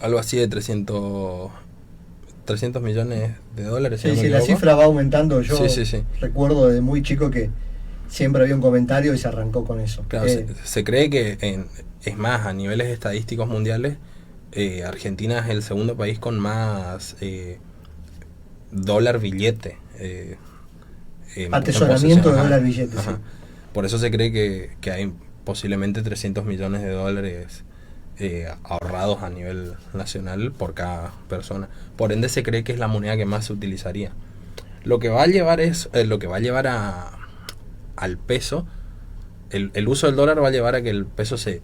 algo así de 300 millones de dólares. si Sí, no me sí, la equivoco. cifra va aumentando. Yo Sí. recuerdo desde muy chico que siempre había un comentario y se arrancó con eso. Claro, se cree que, es más, a niveles estadísticos mundiales, Argentina es el segundo país con más dólar billete. Atesoramiento de Ajá, dólar billete, ajá. sí. Por eso se cree que hay posiblemente 300 millones de dólares ahorrados a nivel nacional por cada persona. Por ende se cree que es la moneda que más se utilizaría. lo que va a llevar es lo que va a llevar al peso, el uso del dólar va a llevar a que el peso se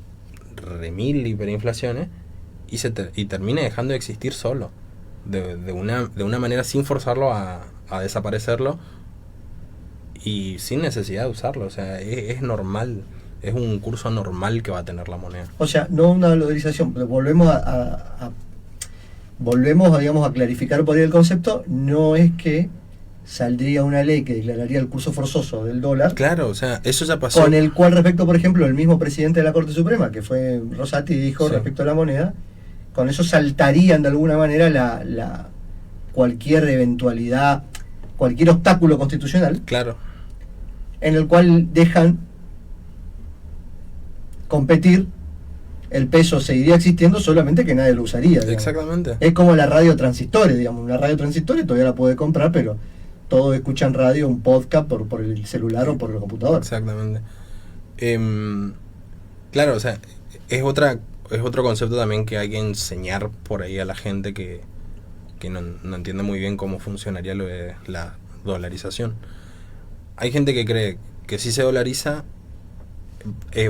remil hiperinflacione y termine dejando de existir solo, de una manera sin forzarlo a desaparecerlo y sin necesidad de usarlo. O sea, es normal, es un curso normal que va a tener la moneda. O sea, no una dolarización, pero volvemos digamos, a clarificar por ahí el concepto. No es que saldría una ley que declararía el curso forzoso del dólar. Claro, o sea, eso ya pasó. Con el cual, respecto, por ejemplo, el mismo presidente de la Corte Suprema, que fue Rosati, dijo Sí. respecto a la moneda, con eso saltarían de alguna manera cualquier eventualidad, cualquier obstáculo constitucional, Claro, en el cual dejan competir, el peso seguiría existiendo, solamente que nadie lo usaría, digamos. exactamente. Es como la radio transistores, digamos. Una radio transistores todavía la puede comprar, pero todos escuchan radio, un podcast por el celular o por el computador. Exactamente. Claro, o sea, es otro concepto también que hay que enseñar por ahí a la gente que no entiende muy bien cómo funcionaría lo de la dolarización. Hay gente que cree que si se dolariza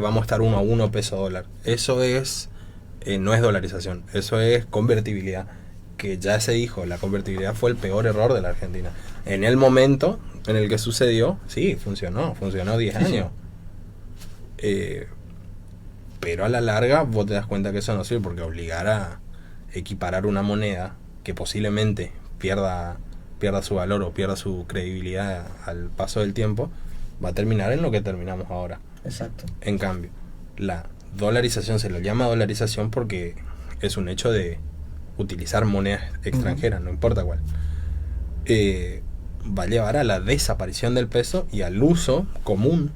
vamos a estar 1 a 1 peso dólar. Eso es no es dolarización, eso es convertibilidad, que ya se dijo, la convertibilidad fue el peor error de la Argentina. En el momento en el que sucedió, sí, funcionó 10 Sí, sí. años. Pero a la larga vos te das cuenta que eso no sirve, porque obligar a equiparar una moneda que posiblemente pierda su valor o pierda su credibilidad al paso del tiempo, va a terminar en lo que terminamos ahora. Exacto. En cambio, la dolarización se lo llama dolarización porque es un hecho de utilizar monedas extranjeras, no importa cuál. Va a llevar a la desaparición del peso y al uso común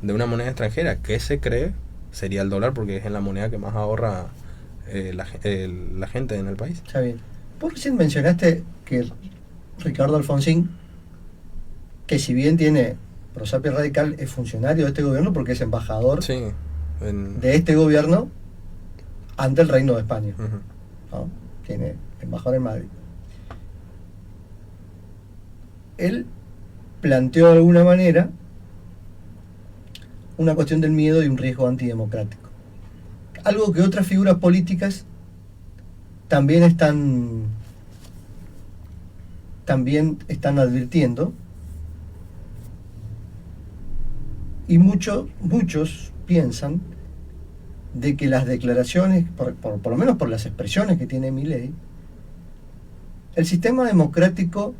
de una moneda extranjera que se cree sería el dólar, porque es la moneda que más ahorra la gente en el país. Está bien. Vos recién mencionaste que Ricardo Alfonsín, que si bien tiene prosapia radical, es funcionario de este gobierno porque es embajador Sí. de este gobierno ante el Reino de España. Ujú. ¿No? Tiene embajador en Madrid. Él planteó de alguna manera una cuestión del miedo y un riesgo antidemocrático. Algo que otras figuras políticas también están advirtiendo, y muchos piensan de que las declaraciones, por lo menos por las expresiones que tiene Milei, el sistema democrático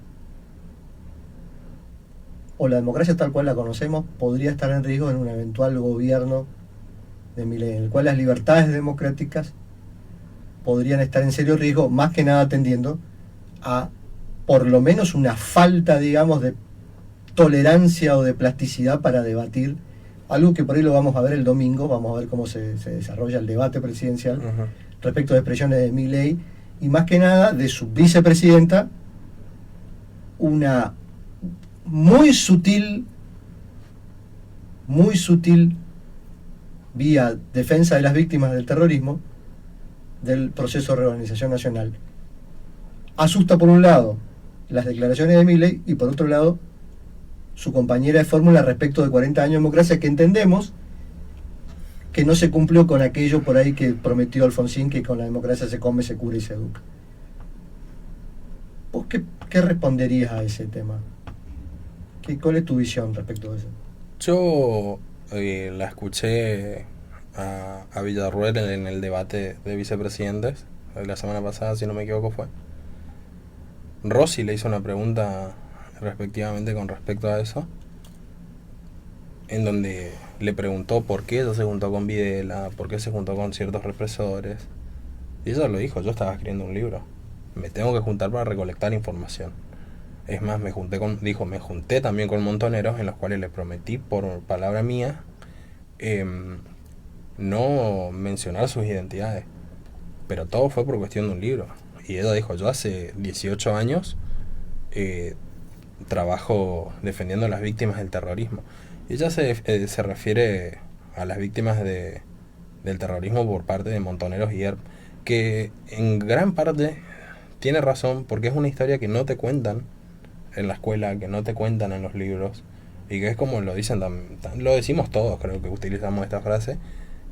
o la democracia tal cual la conocemos podría estar en riesgo en un eventual gobierno de Milei, en el cual las libertades democráticas podrían estar en serio riesgo, más que nada atendiendo a por lo menos una falta, digamos, de tolerancia o de plasticidad para debatir, algo que por ahí lo vamos a ver el domingo. Vamos a ver cómo se desarrolla el debate presidencial Ujú. respecto de expresiones de Milei y más que nada de su vicepresidenta, una muy sutil vía defensa de las víctimas del terrorismo del proceso de reorganización nacional. Asusta por un lado las declaraciones de Milei y por otro lado su compañera de fórmula respecto de 40 años de democracia, que entendemos que no se cumplió con aquello por ahí que prometió Alfonsín, que con la democracia se come, se cura y se educa. ¿Vos qué responderías a ese tema? ¿Cuál es tu visión respecto a eso? Yo la escuché a Villarruel en el debate de vicepresidentes la semana pasada, si no me equivoco fue. Rossi le hizo una pregunta respectivamente con respecto a eso, en donde le preguntó por qué ella se juntó con Videla, por qué se juntó con ciertos represores, y ella lo dijo: yo estaba escribiendo un libro, me tengo que juntar para recolectar información. Es más, me junté también con montoneros en los cuales le prometí por palabra mía no mencionar sus identidades, pero todo fue por cuestión de un libro. Y ella dijo: yo hace 18 años trabajo defendiendo a las víctimas del terrorismo. Y ella se refiere a las víctimas del terrorismo por parte de Montoneros y ERP, que en gran parte tiene razón, porque es una historia que no te cuentan en la escuela, que no te cuentan en los libros, y que es como lo dicen, lo decimos todos, creo que utilizamos esta frase,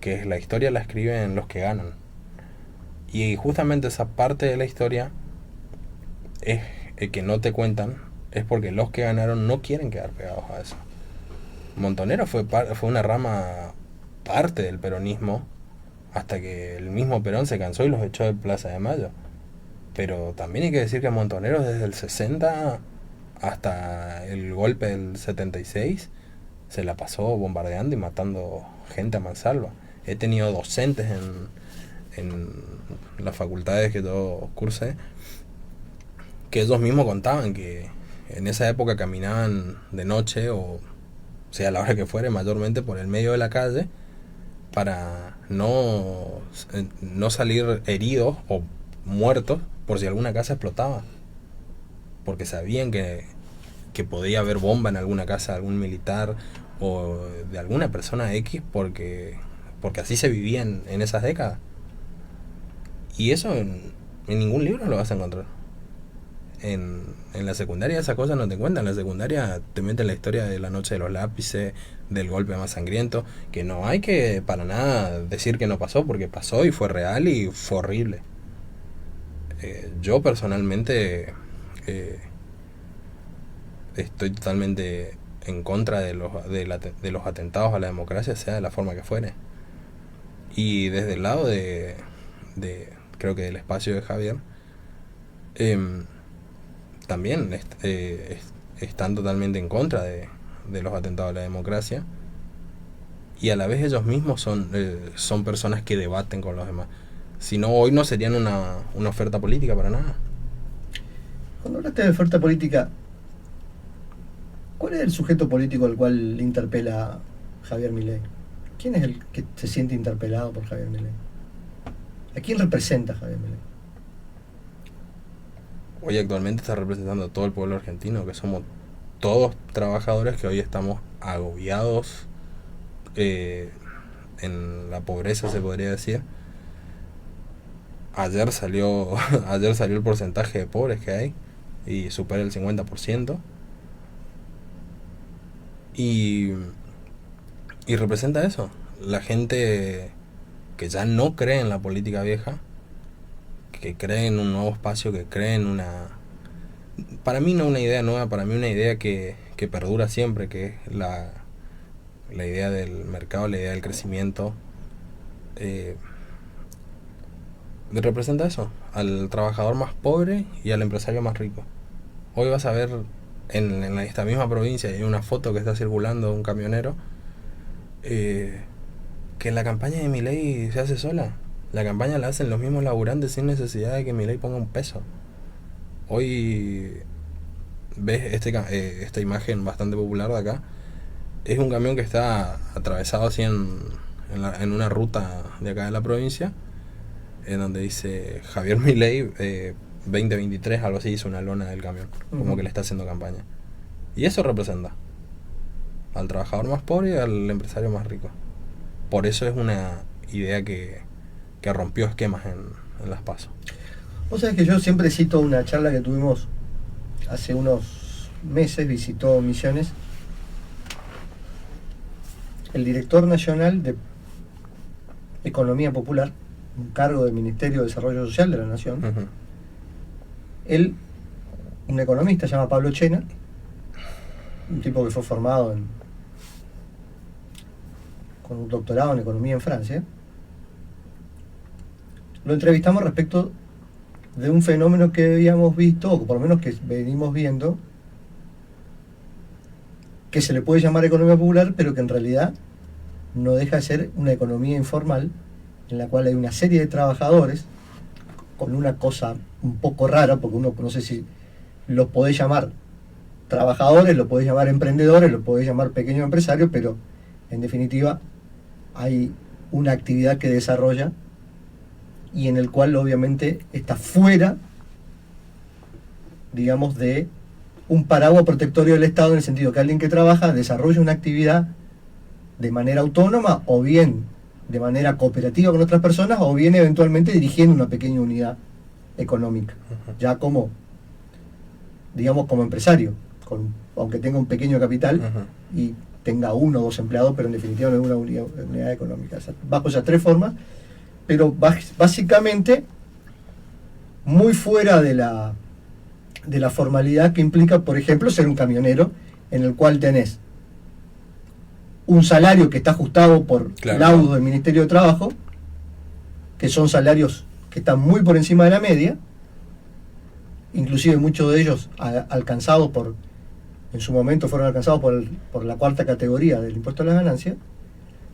que es la historia la escriben los que ganan. Y justamente esa parte de la historia es que no te cuentan, es porque los que ganaron no quieren quedar pegados a eso. Montonero fue una rama parte del peronismo hasta que el mismo Perón se cansó y los echó de Plaza de Mayo. Pero también hay que decir que Montonero desde el 60 hasta el golpe del 76 se la pasó bombardeando y matando gente a mansalva. He tenido docentes en las facultades que yo cursé que ellos mismos contaban que en esa época caminaban de noche o sea a la hora que fuere, mayormente por el medio de la calle, para no salir heridos o muertos por si alguna casa explotaba, porque sabían que podía haber bomba en alguna casa de algún militar o de alguna persona X, porque así se vivía en esas décadas. Y eso en ningún libro lo vas a encontrar. En la secundaria esa cosa no te cuentan. En la secundaria te meten la historia de la noche de los lápices, del golpe más sangriento, que no hay que para nada decir que no pasó, porque pasó y fue real y fue horrible. Yo personalmente estoy totalmente en contra de los atentados a la democracia, sea de la forma que fuere. Y desde el lado de creo que del espacio de Javier, también están totalmente en contra de los atentados a la democracia, y a la vez ellos mismos son personas que debaten con los demás. Si no, hoy no serían una oferta política para nada. Cuando hablaste de oferta política, ¿cuál es el sujeto político al cual le interpela Javier Milei? ¿Quién es el que se siente interpelado por Javier Milei? ¿A quién representa Javier Milei? Hoy actualmente está representando a todo el pueblo argentino, que somos todos trabajadores que hoy estamos agobiados en la pobreza, se podría decir. Ayer salió el porcentaje de pobres que hay y supera el 50%. Y representa eso, la gente que ya no cree en la política vieja, que cree en un nuevo espacio, que cree en para mí no una idea nueva, para mí una idea que perdura siempre, que es la idea del mercado, la idea del crecimiento. Representa eso, al trabajador más pobre y al empresario más rico. Hoy vas a ver en esta misma provincia, hay una foto que está circulando de un camionero, que la campaña de Milei se hace sola. La campaña la hacen los mismos laburantes sin necesidad de que Milei ponga un peso. Hoy ves esta imagen bastante popular de acá. Es un camión que está atravesado así en una ruta de acá de la provincia, en donde dice Javier Milei 2023, algo así, hizo una lona del camión, como que le está haciendo campaña. Y eso representa al trabajador más pobre y al empresario más rico. Por eso es una idea que rompió esquemas en las PASO. Vos sabés que yo siempre cito una charla que tuvimos hace unos meses, visitó Misiones el director nacional de Economía Popular, un cargo del Ministerio de Desarrollo Social de la Nación. Él, un economista, se llama Pablo Chena, un tipo que fue formado con un doctorado en economía en Francia. Lo entrevistamos respecto de un fenómeno que habíamos visto, o por lo menos que venimos viendo, que se le puede llamar economía popular, pero que en realidad no deja de ser una economía informal, en la cual hay una serie de trabajadores, con una cosa un poco rara, porque uno no sé si los podés llamar trabajadores, los podés llamar emprendedores, los podés llamar pequeños empresarios, pero en definitiva hay una actividad que desarrolla y en el cual obviamente está fuera, digamos, de un paraguas protectorio del Estado, en el sentido que alguien que trabaja desarrolla una actividad de manera autónoma, o bien de manera cooperativa con otras personas, o bien eventualmente dirigiendo una pequeña unidad económica, ya como digamos, como empresario, aunque tenga un pequeño capital Ujú. y tenga 1 o 2 empleados, pero en definitiva no es una unidad económica. O sea, bajo esas 3 formas, pero básicamente muy fuera de la formalidad que implica, por ejemplo, ser un camionero, en el cual tenés un salario que está ajustado por Claro. laudos del Ministerio de Trabajo, que son salarios que están muy por encima de la media, inclusive muchos de ellos en su momento fueron alcanzados por la 4ª categoría del impuesto a las ganancias,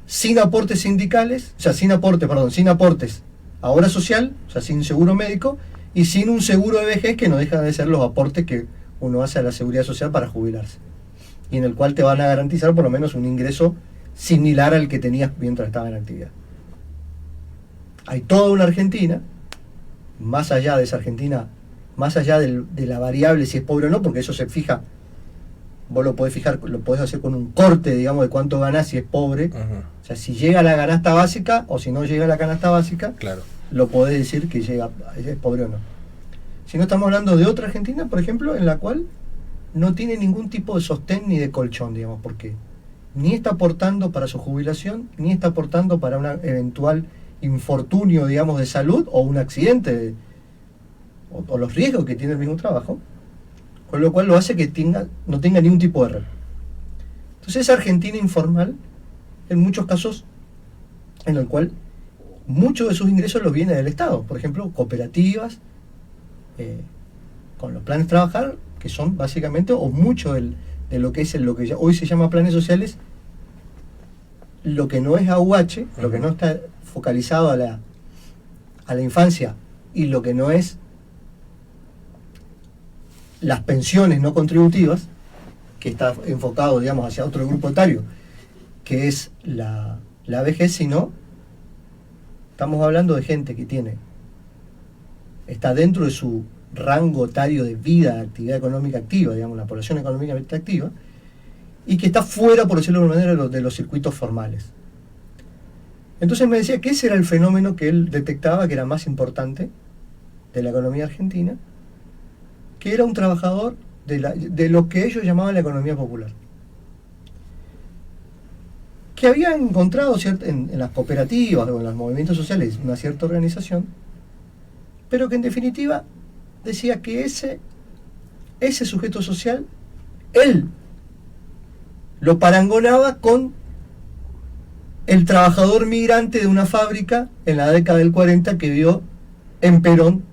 sin aportes sindicales, o sea, sin aportes a obra social, o sea, sin seguro médico, y sin un seguro de vejez que no deja de ser los aportes que uno hace a la seguridad social para jubilarse, y en el cual te van a garantizar por lo menos un ingreso similar al que tenías mientras estabas en actividad. Hay toda una Argentina, más allá de esa Argentina, más allá de la variable si es pobre o no, porque eso se fija, vos lo podés fijar, lo podés hacer con un corte, digamos, de cuánto ganás si es pobre. Ujú. O sea, si llega a la canasta básica o si no llega a la canasta básica, Claro. lo podés decir que es pobre o no. Si no, estamos hablando de otra Argentina, por ejemplo, en la cual no tiene ningún tipo de sostén ni de colchón, digamos, porque ni está aportando para su jubilación, ni está aportando para un eventual infortunio, digamos, de salud o un accidente, o los riesgos que tiene el mismo trabajo, con lo cual lo hace que no tenga ningún tipo de red. Entonces, esa Argentina informal, en muchos casos, en el cual muchos de sus ingresos los viene del Estado, por ejemplo, cooperativas, con los planes trabajar, que son básicamente, o mucho de lo que es lo que hoy se llama planes sociales, lo que no es AUH, lo que no está focalizado a la infancia, y lo que no es las pensiones no contributivas, que está enfocado, digamos, hacia otro grupo etario, que es la vejez, sino estamos hablando de gente que está dentro de su rango etario de vida, actividad económica activa, digamos, la población económicamente activa, y que está fuera, por decirlo de alguna manera, de los circuitos formales. Entonces me decía que ese era el fenómeno que él detectaba que era más importante de la economía argentina, que era un trabajador de lo que ellos llamaban la economía popular, que había encontrado en las cooperativas o en los movimientos sociales una cierta organización, pero que en definitiva decía que ese sujeto social, él lo parangonaba con el trabajador migrante de una fábrica en la década del 40 que vio en Perón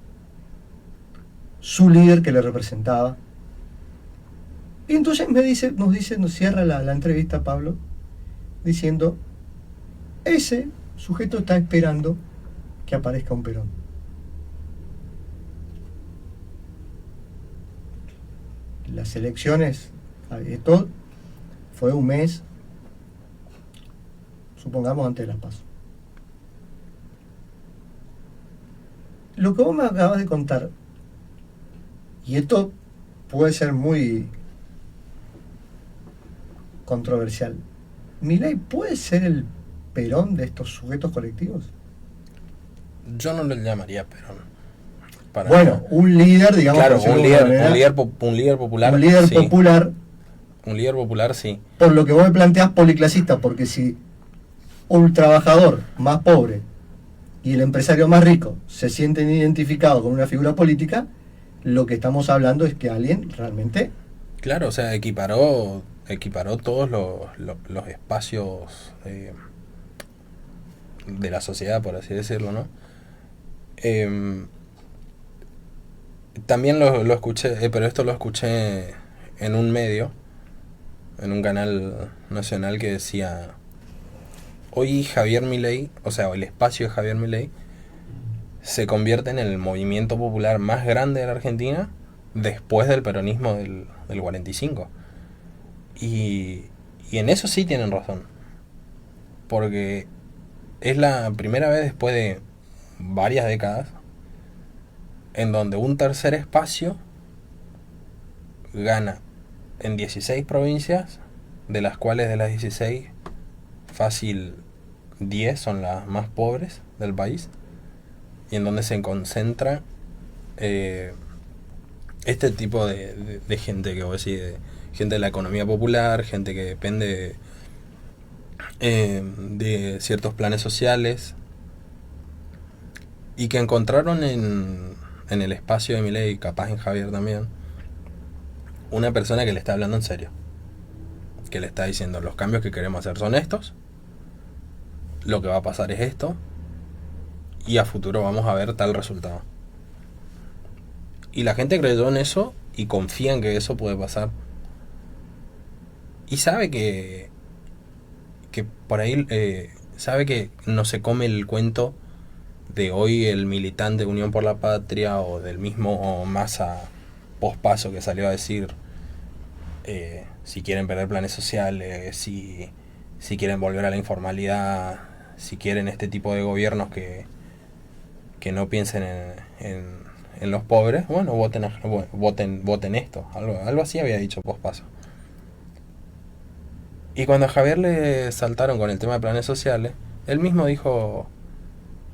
su líder que le representaba. Y entonces nos cierra la entrevista Pablo, diciendo, ese sujeto está esperando que aparezca un Perón. Las elecciones, esto fue un mes, supongamos, antes de las PASO. Lo que vos me acabas de contar, y esto puede ser muy controversial, ¿Milei puede ser el Perón de estos sujetos colectivos? Yo no lo llamaría Perón. Bueno, un líder, digamos. Claro, por un decirlo de líder, alguna manera, un líder popular. un líder sí. popular, Un líder popular, sí. por lo que vos me planteás, policlasista, porque si un trabajador más pobre y el empresario más rico se sienten identificados con una figura política, lo que estamos hablando es que alguien realmente... Claro, o sea, equiparó todos los espacios de la sociedad, por así decirlo, ¿no? También lo escuché, pero esto lo escuché en un medio, en un canal nacional que decía, hoy Javier Milei, o sea, el espacio de Javier Milei se convierte en el movimiento popular más grande de la Argentina después del peronismo del 45. Y en eso sí tienen razón, porque es la primera vez después de varias décadas en donde un tercer espacio gana en 16 provincias, de las cuales de las 16 fácil 10 son las más pobres del país, y en donde se concentra este tipo de gente que vos decís, gente de la economía popular, gente que depende de ciertos planes sociales y que encontraron en el espacio de Milei, capaz en Javier también, una persona que le está hablando en serio, que le está diciendo los cambios que queremos hacer son estos, lo que va a pasar es esto y a futuro vamos a ver tal resultado. Y la gente creyó en eso y confía en que eso puede pasar. Y sabe que por ahí sabe que no se come el cuento de hoy el militante de Unión por la Patria o del mismo Massa pospaso que salió a decir si quieren perder planes sociales, si quieren volver a la informalidad, si quieren este tipo de gobiernos que no piensen en los pobres, bueno, voten esto, algo así había dicho pospaso. Y cuando a Javier le saltaron con el tema de planes sociales, él mismo dijo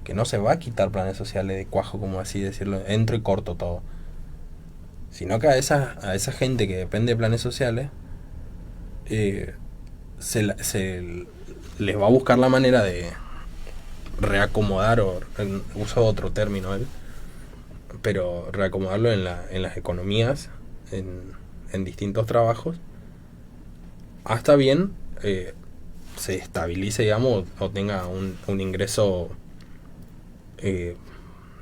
que no se va a quitar planes sociales de cuajo, como así decirlo, entro y corto todo, sino que a esa gente que depende de planes sociales se les va a buscar la manera de reacomodar, o uso otro término él, pero reacomodarlo en las economías, en distintos trabajos, hasta bien se estabilice, digamos, o tenga un ingreso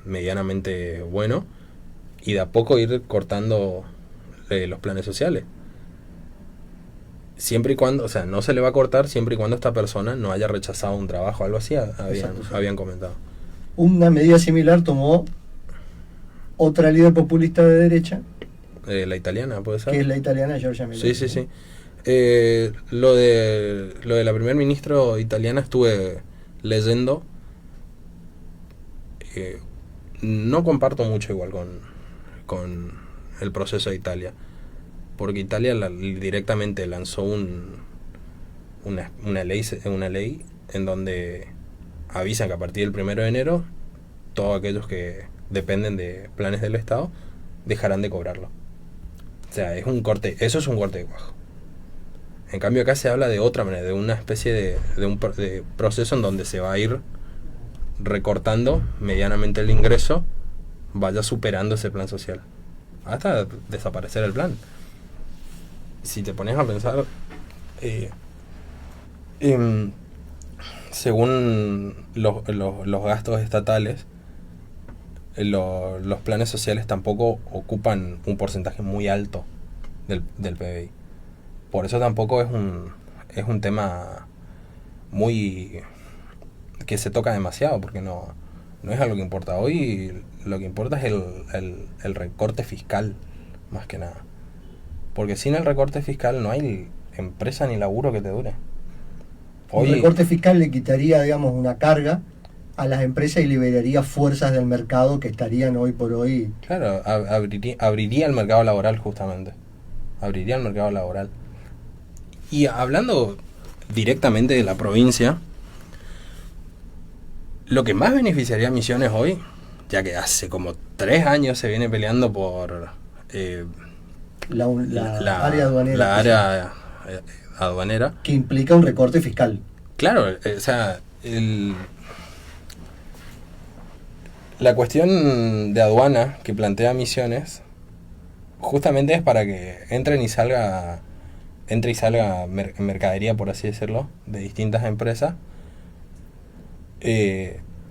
medianamente bueno, y de a poco ir cortando los planes sociales. Siempre y cuando, o sea, no se le va a cortar siempre y cuando esta persona no haya rechazado un trabajo, algo así habían comentado. Una medida similar tomó otra líder populista de derecha. La italiana, ¿puede ser? Que es la italiana Giorgia Meloni. Sí. Lo de la primer ministro italiana estuve leyendo. No comparto mucho igual con el proceso de Italia, porque Italia directamente lanzó una ley en donde avisan que a partir del 1 de enero todos aquellos que dependen de planes del Estado dejarán de cobrarlo. O sea, eso es un corte de cuajo. En cambio acá se habla de otra manera, de una especie de proceso en donde se va a ir recortando medianamente el ingreso, vaya superando ese plan social hasta desaparecer el plan. Si te pones a pensar, según los gastos estatales, los planes sociales tampoco ocupan un porcentaje muy alto del PBI. Por eso tampoco es un tema muy que se toca demasiado, porque no es algo que importa. Hoy lo que importa es el recorte fiscal, más que nada. Porque sin el recorte fiscal no hay empresa ni laburo que te dure. Hoy, el recorte fiscal le quitaría, digamos, una carga a las empresas y liberaría fuerzas del mercado que estarían hoy por hoy. Claro, abriría el mercado laboral, justamente. Abriría el mercado laboral. Y hablando directamente de la provincia, lo que más beneficiaría a Misiones hoy, ya que hace como 3 años se viene peleando por la área aduanera. La área aduanera. Que implica un recorte fiscal. Claro, o sea, la cuestión de aduana que plantea Misiones justamente es para que entre y salga mercadería, por así decirlo, de distintas empresas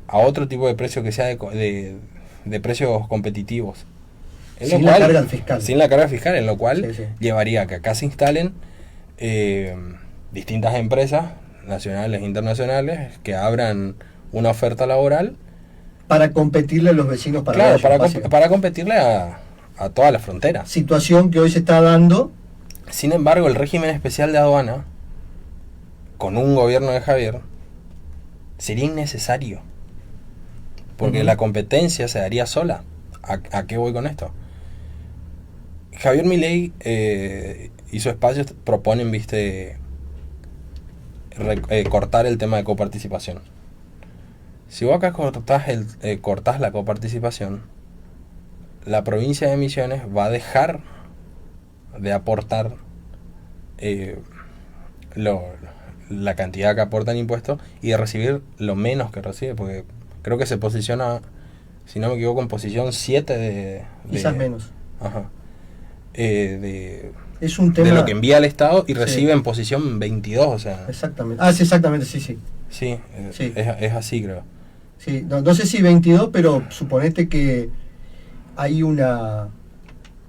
a otro tipo de precio que sea de precios competitivos. Sin la carga fiscal. Sin la carga fiscal, en lo cual sí. Llevaría a que acá se instalen distintas empresas nacionales e internacionales que abran una oferta laboral para competirle a los vecinos paraguayos. Claro, para competirle a toda la frontera. Situación que hoy se está dando. Sin embargo, el régimen especial de aduana, con un gobierno de Javier, sería innecesario. Porque la competencia se daría sola. ¿A qué voy con esto? Javier Milei y su espacio proponen, cortar el tema de coparticipación. Si vos acá cortás la coparticipación, la provincia de Misiones va a dejar de aportar lo, la cantidad que aporta en impuestos y de recibir lo menos que recibe, porque creo que se posiciona, si no me equivoco, en posición 7 quizás menos. Ajá. Es un tema de lo que envía al Estado y sí. recibe en posición 22, o sea. Exactamente. Ah, sí, exactamente, sí, sí. Sí, Sí. Es así, creo. Sí, no sé si 22, pero suponete que hay una...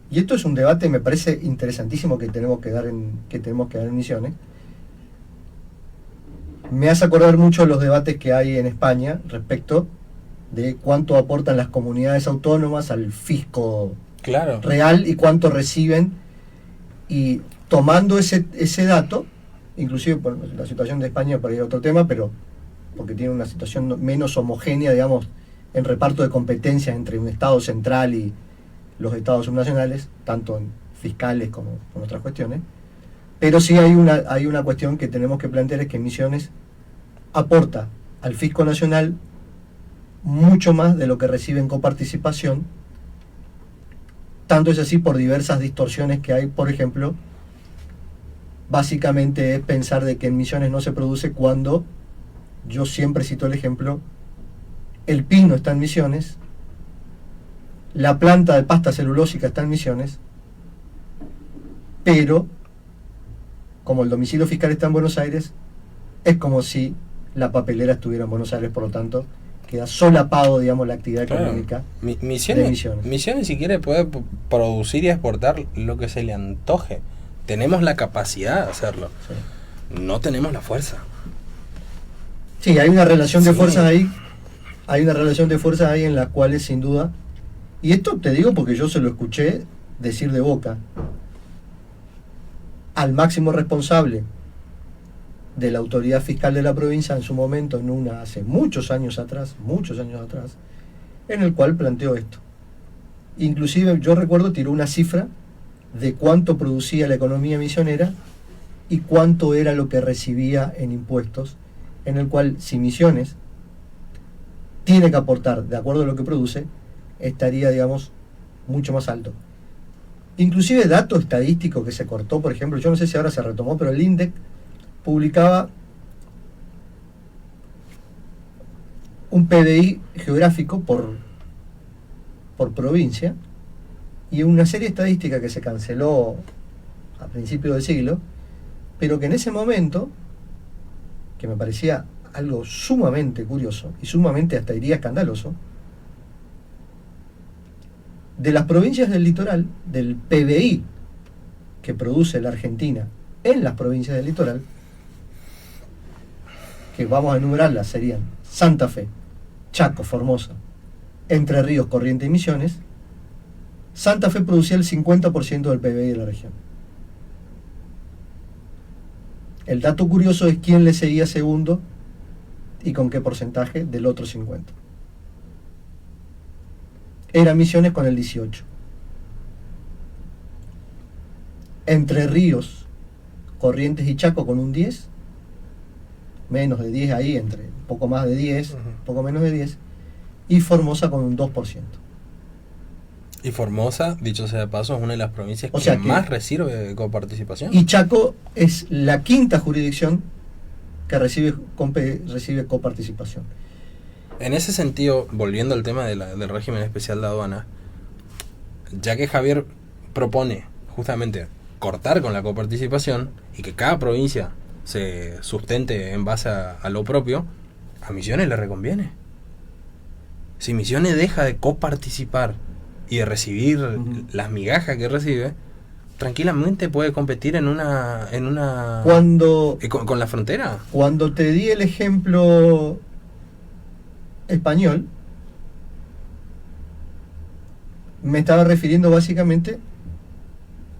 Y esto es un debate, me parece interesantísimo que tenemos que dar en Misiones. Me hace acordar mucho los debates que hay en España respecto de cuánto aportan las comunidades autónomas al fisco Claro. real y cuánto reciben. Y tomando ese dato, inclusive por la situación de España, para ir a otro tema, pero porque tiene una situación menos homogénea, digamos, en reparto de competencias entre un Estado central y los Estados subnacionales, tanto en fiscales como en otras cuestiones. Pero sí hay una cuestión que tenemos que plantear, es que Misiones aporta al fisco nacional mucho más de lo que recibe en coparticipación. Tanto es así por diversas distorsiones que hay, por ejemplo, básicamente es pensar de que en Misiones no se produce cuando, yo siempre cito el ejemplo, el pino está en Misiones, la planta de pasta celulósica está en Misiones, pero como el domicilio fiscal está en Buenos Aires, es como si la papelera estuviera en Buenos Aires, por lo tanto queda solapado, digamos, la actividad económica de Misiones. Misiones, si quiere, puede producir y exportar lo que se le antoje. Tenemos la capacidad de hacerlo. Sí. No tenemos la fuerza. Sí, hay una relación de fuerzas ahí. Hay una relación de fuerzas ahí en las cuales, sin duda, y esto te digo porque yo se lo escuché decir de boca al máximo responsable de la autoridad fiscal de la provincia en su momento, hace muchos años atrás, en el cual planteó esto. Inclusive yo recuerdo tiró una cifra de cuánto producía la economía misionera y cuánto era lo que recibía en impuestos, en el cual si Misiones tiene que aportar de acuerdo a lo que produce, estaría, digamos, mucho más alto. Inclusive dato estadístico que se cortó, por ejemplo, yo no sé si ahora se retomó, pero el INDEC publicaba un PBI geográfico por provincia y una serie estadística que se canceló a principios del siglo, pero que en ese momento, que me parecía algo sumamente curioso y sumamente hasta diría escandaloso, de las provincias del litoral, del PBI que produce la Argentina en las provincias del litoral, que vamos a enumerarlas, serían Santa Fe, Chaco, Formosa, Entre Ríos, Corrientes y Misiones. Santa Fe producía el 50% del PBI de la región. El dato curioso es quién le seguía segundo y con qué porcentaje del otro 50%. Era Misiones con el 18%. Entre Ríos, Corrientes y Chaco con un 10%, menos de 10 ahí, entre un poco más de 10, poco menos de 10, y Formosa con un 2%. Y Formosa, dicho sea de paso, es una de las provincias que más recibe coparticipación. Y Chaco es la quinta jurisdicción que recibe coparticipación. En ese sentido, volviendo al tema del régimen especial de aduana, ya que Javier propone justamente cortar con la coparticipación y que cada provincia se sustente en base a lo propio, a Misiones le reconviene. Si Misiones deja de coparticipar y de recibir las migajas que recibe, tranquilamente puede competir en una con la frontera. Cuando te di el ejemplo español, me estaba refiriendo básicamente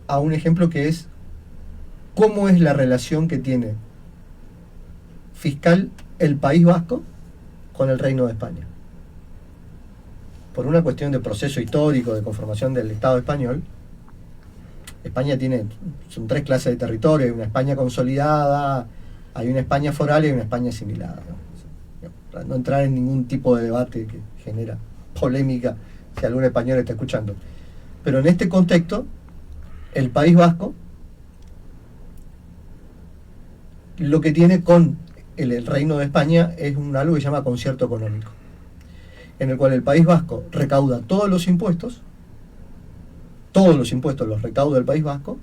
a un ejemplo que es cómo es la relación que tiene fiscal el País Vasco con el Reino de España. Por una cuestión de proceso histórico de conformación del Estado español, España son 3 clases de territorio: hay una España consolidada, hay una España foral y hay una España asimilada, ¿no? Para no entrar en ningún tipo de debate que genera polémica si algún español está escuchando. Pero en este contexto, el País Vasco, lo que tiene con el Reino de España es algo que se llama concierto económico, en el cual el País Vasco recauda todos los impuestos los recauda el País Vasco,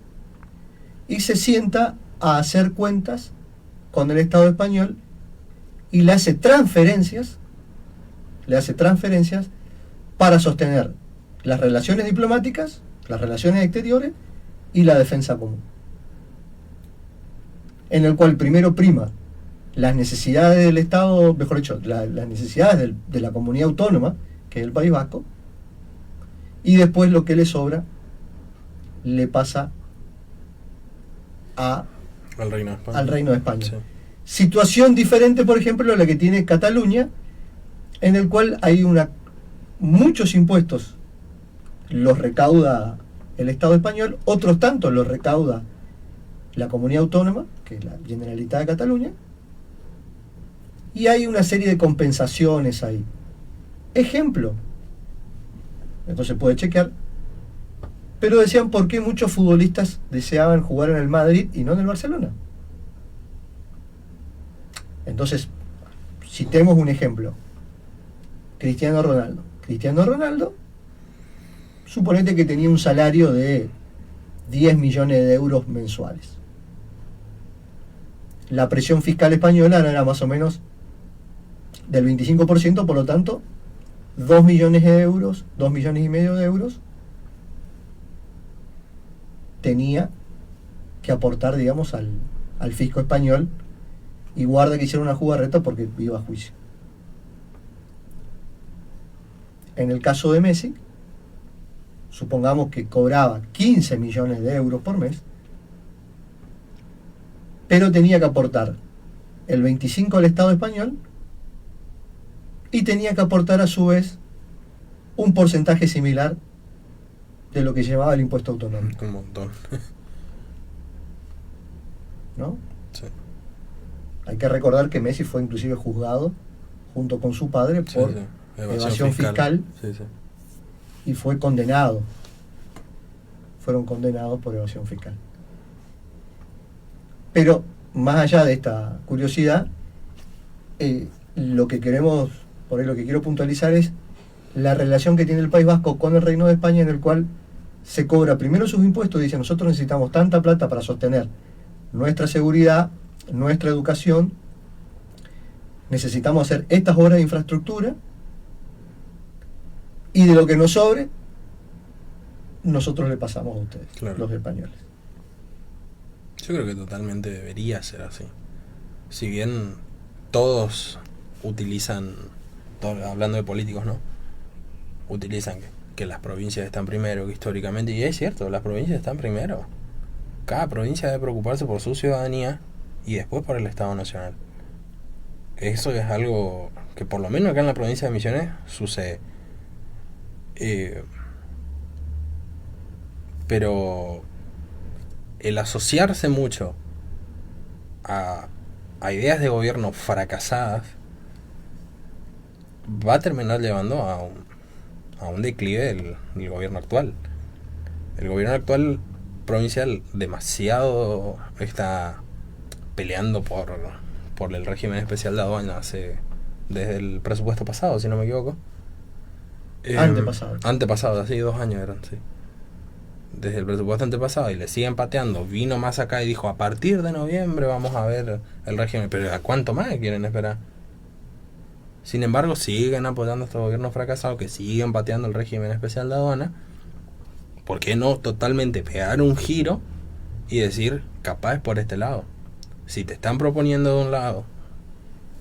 y se sienta a hacer cuentas con el Estado español y le hace transferencias para sostener las relaciones diplomáticas, las relaciones exteriores y la defensa común, en el cual primero prima las necesidades del Estado, mejor dicho, las necesidades de la comunidad autónoma, que es el País Vasco, y después lo que le sobra le pasa al Reino de España. Sí. Situación diferente, por ejemplo, a la que tiene Cataluña, en el cual hay muchos impuestos los recauda el Estado español, otros tantos los recauda la comunidad autónoma, que es la Generalitat de Cataluña, y hay una serie de compensaciones ahí. Ejemplo, esto se puede chequear, pero decían por qué muchos futbolistas deseaban jugar en el Madrid y no en el Barcelona. Entonces, citemos un ejemplo. Cristiano Ronaldo, suponete que tenía un salario de 10 millones de euros mensuales. La presión fiscal española era más o menos del 25%, por lo tanto, 2 millones de euros, 2 millones y medio de euros, tenía que aportar, digamos, al fisco español, y guarda que hiciera una jugarreta porque iba a juicio. En el caso de Messi, supongamos que cobraba 15 millones de euros por mes, pero tenía que aportar el 25 al Estado español y tenía que aportar a su vez un porcentaje similar de lo que llevaba el impuesto autonómico. Un montón. ¿No? Sí. Hay que recordar que Messi fue inclusive juzgado junto con su padre por Sí. evasión fiscal. Sí, sí. Y fue condenado. Fueron condenados por evasión fiscal. Pero más allá de esta curiosidad, lo que quiero puntualizar es la relación que tiene el País Vasco con el Reino de España, en el cual se cobra primero sus impuestos y dice: nosotros necesitamos tanta plata para sostener nuestra seguridad, nuestra educación, necesitamos hacer estas obras de infraestructura, y de lo que nos sobre, nosotros le pasamos a ustedes, claro, los españoles. Yo creo que totalmente debería ser así. Si bien todos utilizan, hablando de políticos, ¿no? Utilizan que las provincias están primero, que históricamente, y es cierto, las provincias están primero. Cada provincia debe preocuparse por su ciudadanía y después por el Estado Nacional. Eso es algo que por lo menos acá en la provincia de Misiones sucede. Pero el asociarse mucho a ideas de gobierno fracasadas va a terminar llevando a un declive del gobierno actual. El gobierno actual provincial demasiado está peleando por el régimen especial de aduanas desde el presupuesto pasado, si no me equivoco. Antepasado, así 2 años eran, sí. Desde el presupuesto antepasado, y le siguen pateando. Vino más acá y dijo: a partir de noviembre vamos a ver el régimen. Pero ¿a cuánto más quieren esperar? Sin embargo, siguen apoyando a estos gobiernos fracasados que siguen pateando el régimen especial de aduana. ¿Por qué no totalmente pegar un giro y decir: capaz por este lado? Si te están proponiendo de un lado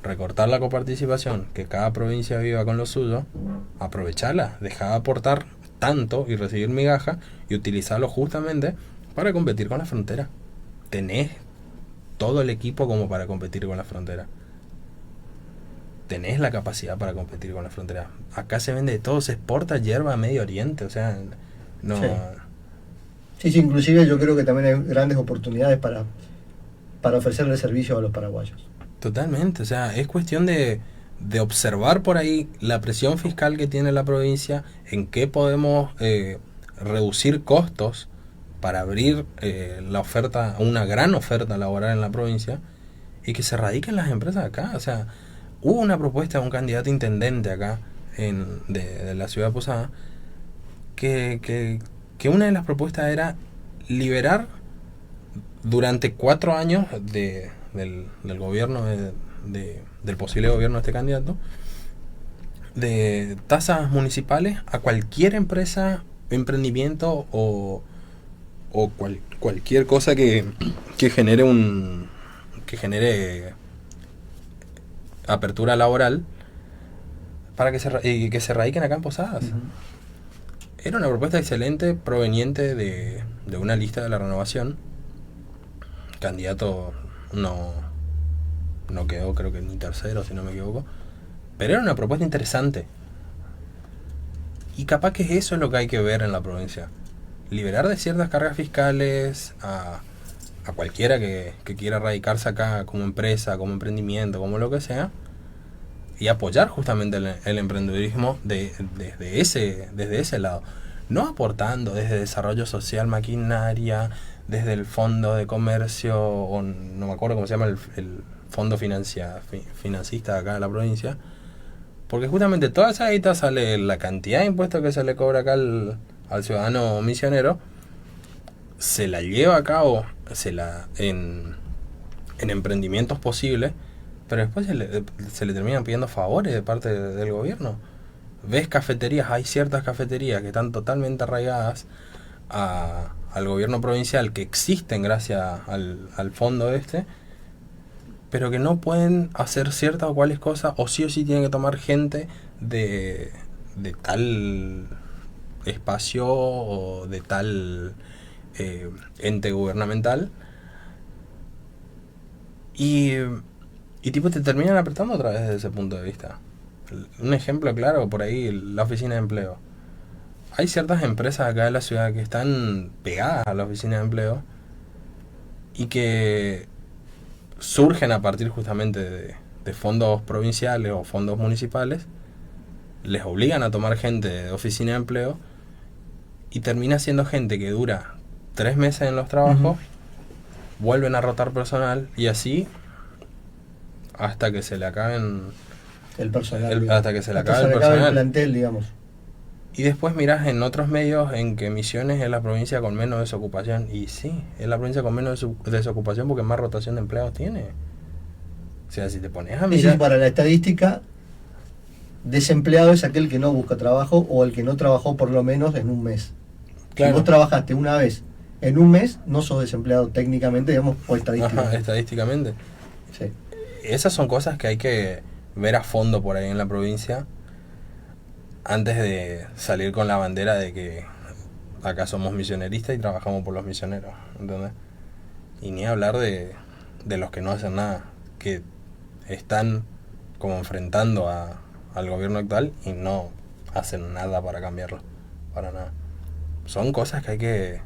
recortar la coparticipación, que cada provincia viva con lo suyo, aprovecharla, dejar de aportar tanto y recibir migaja y utilizarlo justamente para competir con la frontera. Tenés todo el equipo como para competir con la frontera. Tenés la capacidad para competir con la frontera. Acá se vende todo, se exporta hierba a Medio Oriente, o sea, no... Sí, inclusive yo creo que también hay grandes oportunidades para ofrecerle servicio a los paraguayos. Totalmente, o sea, es cuestión de de observar por ahí la presión fiscal que tiene la provincia, en qué podemos reducir costos para abrir la oferta, una gran oferta laboral en la provincia, y que se radiquen las empresas acá. O sea, hubo una propuesta de un candidato intendente acá de la ciudad de Posada, que una de las propuestas era liberar durante 4 años del gobierno del posible gobierno de este candidato, de tasas municipales a cualquier empresa, emprendimiento o cualquier cosa que genere apertura laboral, para que se radiquen acá en Posadas. Uh-huh. Era una propuesta excelente, proveniente de una lista de la Renovación. Candidato no quedó, creo que ni tercero, si no me equivoco, pero era una propuesta interesante, y capaz que eso es lo que hay que ver en la provincia: liberar de ciertas cargas fiscales a cualquiera que quiera radicarse acá como empresa, como emprendimiento, como lo que sea, y apoyar justamente el emprendedurismo desde ese lado, no aportando desde desarrollo social, maquinaria, desde el fondo de comercio, o no me acuerdo cómo se llama el fondo financista de acá de la provincia, porque justamente toda esa guita sale, la cantidad de impuestos que se le cobra acá al ciudadano misionero, se la lleva a cabo en emprendimientos posibles, pero después se le terminan pidiendo favores de parte del gobierno. Ves cafeterías, hay ciertas cafeterías que están totalmente arraigadas al gobierno provincial, que existen gracias al fondo pero que no pueden hacer ciertas o cuales cosas, o sí tienen que tomar gente de tal espacio o de tal ente gubernamental, y tipo te terminan apretando otra vez desde ese punto de vista. Un ejemplo claro, por ahí, la oficina de empleo. Hay ciertas empresas acá de la ciudad que están pegadas a la oficina de empleo y que surgen a partir justamente de fondos provinciales o fondos municipales, les obligan a tomar gente de oficina de empleo, y termina siendo gente que dura 3 meses en los trabajos, uh-huh, vuelven a rotar personal, y así hasta que se le acaben el personal, hasta que se le acabe el personal, el plantel, digamos. Y después mirás en otros medios en que Misiones es la provincia con menos desocupación. Y sí, es la provincia con menos desocupación porque más rotación de empleados tiene. O sea, si te pones a mirar... Sí, para la estadística, desempleado es aquel que no busca trabajo o el que no trabajó por lo menos en un mes. Claro. Si vos trabajaste una vez en un mes, no sos desempleado técnicamente, digamos, o estadísticamente. Ajá, estadísticamente. Sí. Esas son cosas que hay que ver a fondo por ahí en la provincia, antes de salir con la bandera de que acá somos misioneristas y trabajamos por los misioneros, ¿entendés? Y ni hablar de los que no hacen nada, que están como enfrentando al gobierno actual y no hacen nada para cambiarlo, para nada. Son cosas que hay que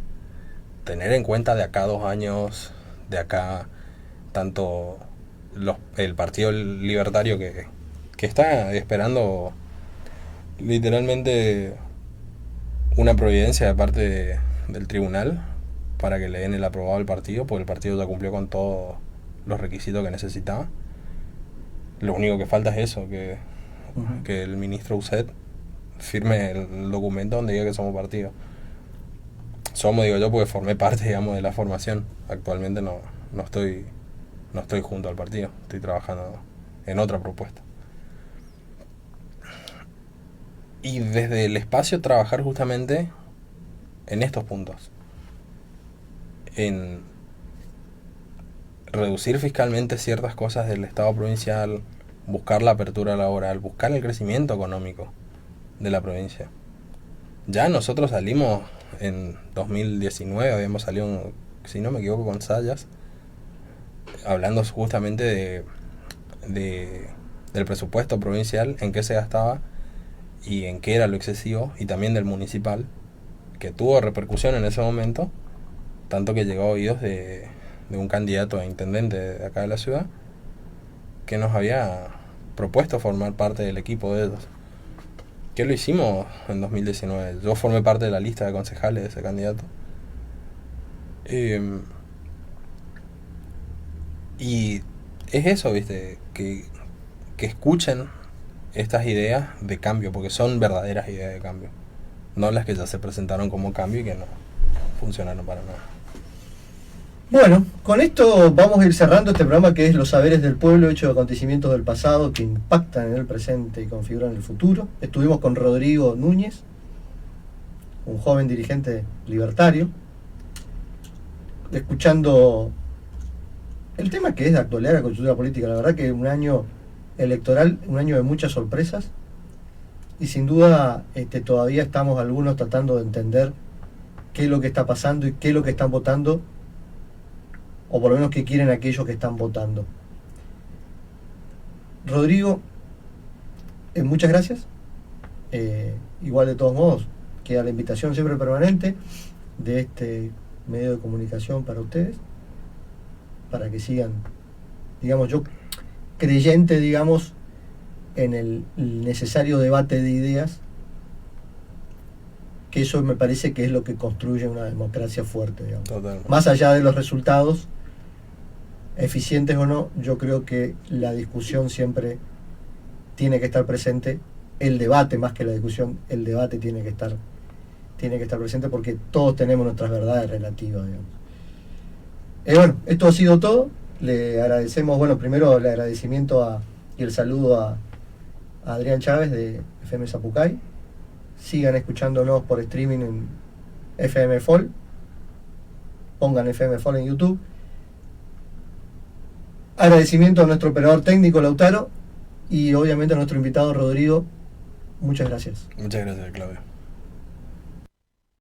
tener en cuenta de acá a 2 años, de acá, tanto el Partido Libertario que está esperando literalmente una providencia de parte del tribunal para que le den el aprobado al partido, porque el partido ya cumplió con todos los requisitos que necesitaba. Lo único que falta es eso, que el ministro Ucet firme el documento donde diga que somos partido. Somos, digo yo, porque formé parte, digamos, de la formación. Actualmente no estoy junto al partido, estoy trabajando en otra propuesta. Y desde el espacio trabajar justamente en estos puntos. En reducir fiscalmente ciertas cosas del Estado provincial, buscar la apertura laboral, buscar el crecimiento económico de la provincia. Ya nosotros salimos en 2019, habíamos salido, si no me equivoco, con Sayas, hablando justamente del presupuesto provincial, en qué se gastaba y en qué era lo excesivo, y también del municipal, que tuvo repercusión en ese momento, tanto que llegó a oídos de un candidato a intendente de acá de la ciudad, que nos había propuesto formar parte del equipo de ellos. ¿Qué lo hicimos en 2019? Yo formé parte de la lista de concejales de ese candidato. Y es eso, ¿viste? Que escuchen estas ideas de cambio, porque son verdaderas ideas de cambio. No las que ya se presentaron como cambio y que no funcionaron para nada. Bueno, con esto vamos a ir cerrando este programa que es Los Saberes del Pueblo, hechos de acontecimientos del pasado que impactan en el presente y configuran el futuro. Estuvimos con Rodrigo Núñez, un joven dirigente libertario, escuchando el tema que es de actualidad de la coyuntura política. La verdad que un año electoral, un año de muchas sorpresas, y sin duda todavía estamos algunos tratando de entender qué es lo que está pasando y qué es lo que están votando, o por lo menos qué quieren aquellos que están votando. Rodrigo, muchas gracias. Igual de todos modos, queda la invitación siempre permanente de este medio de comunicación para ustedes, para que sigan, digamos, yo creyente, digamos, en el necesario debate de ideas, que eso me parece que es lo que construye una democracia fuerte, digamos. Totalmente. Más allá de los resultados, eficientes o no, yo creo que la discusión siempre tiene que estar presente, el debate más que la discusión, el debate tiene que estar presente, porque todos tenemos nuestras verdades relativas, digamos. Bueno, esto ha sido todo. Le agradecemos, bueno, primero el agradecimiento y el saludo a Adrián Chávez de FM Zapucay. Sigan escuchándonos por streaming en FM Fall. Pongan FM Fall en YouTube. Agradecimiento a nuestro operador técnico Lautaro y obviamente a nuestro invitado Rodrigo. Muchas gracias. Muchas gracias, Claudio.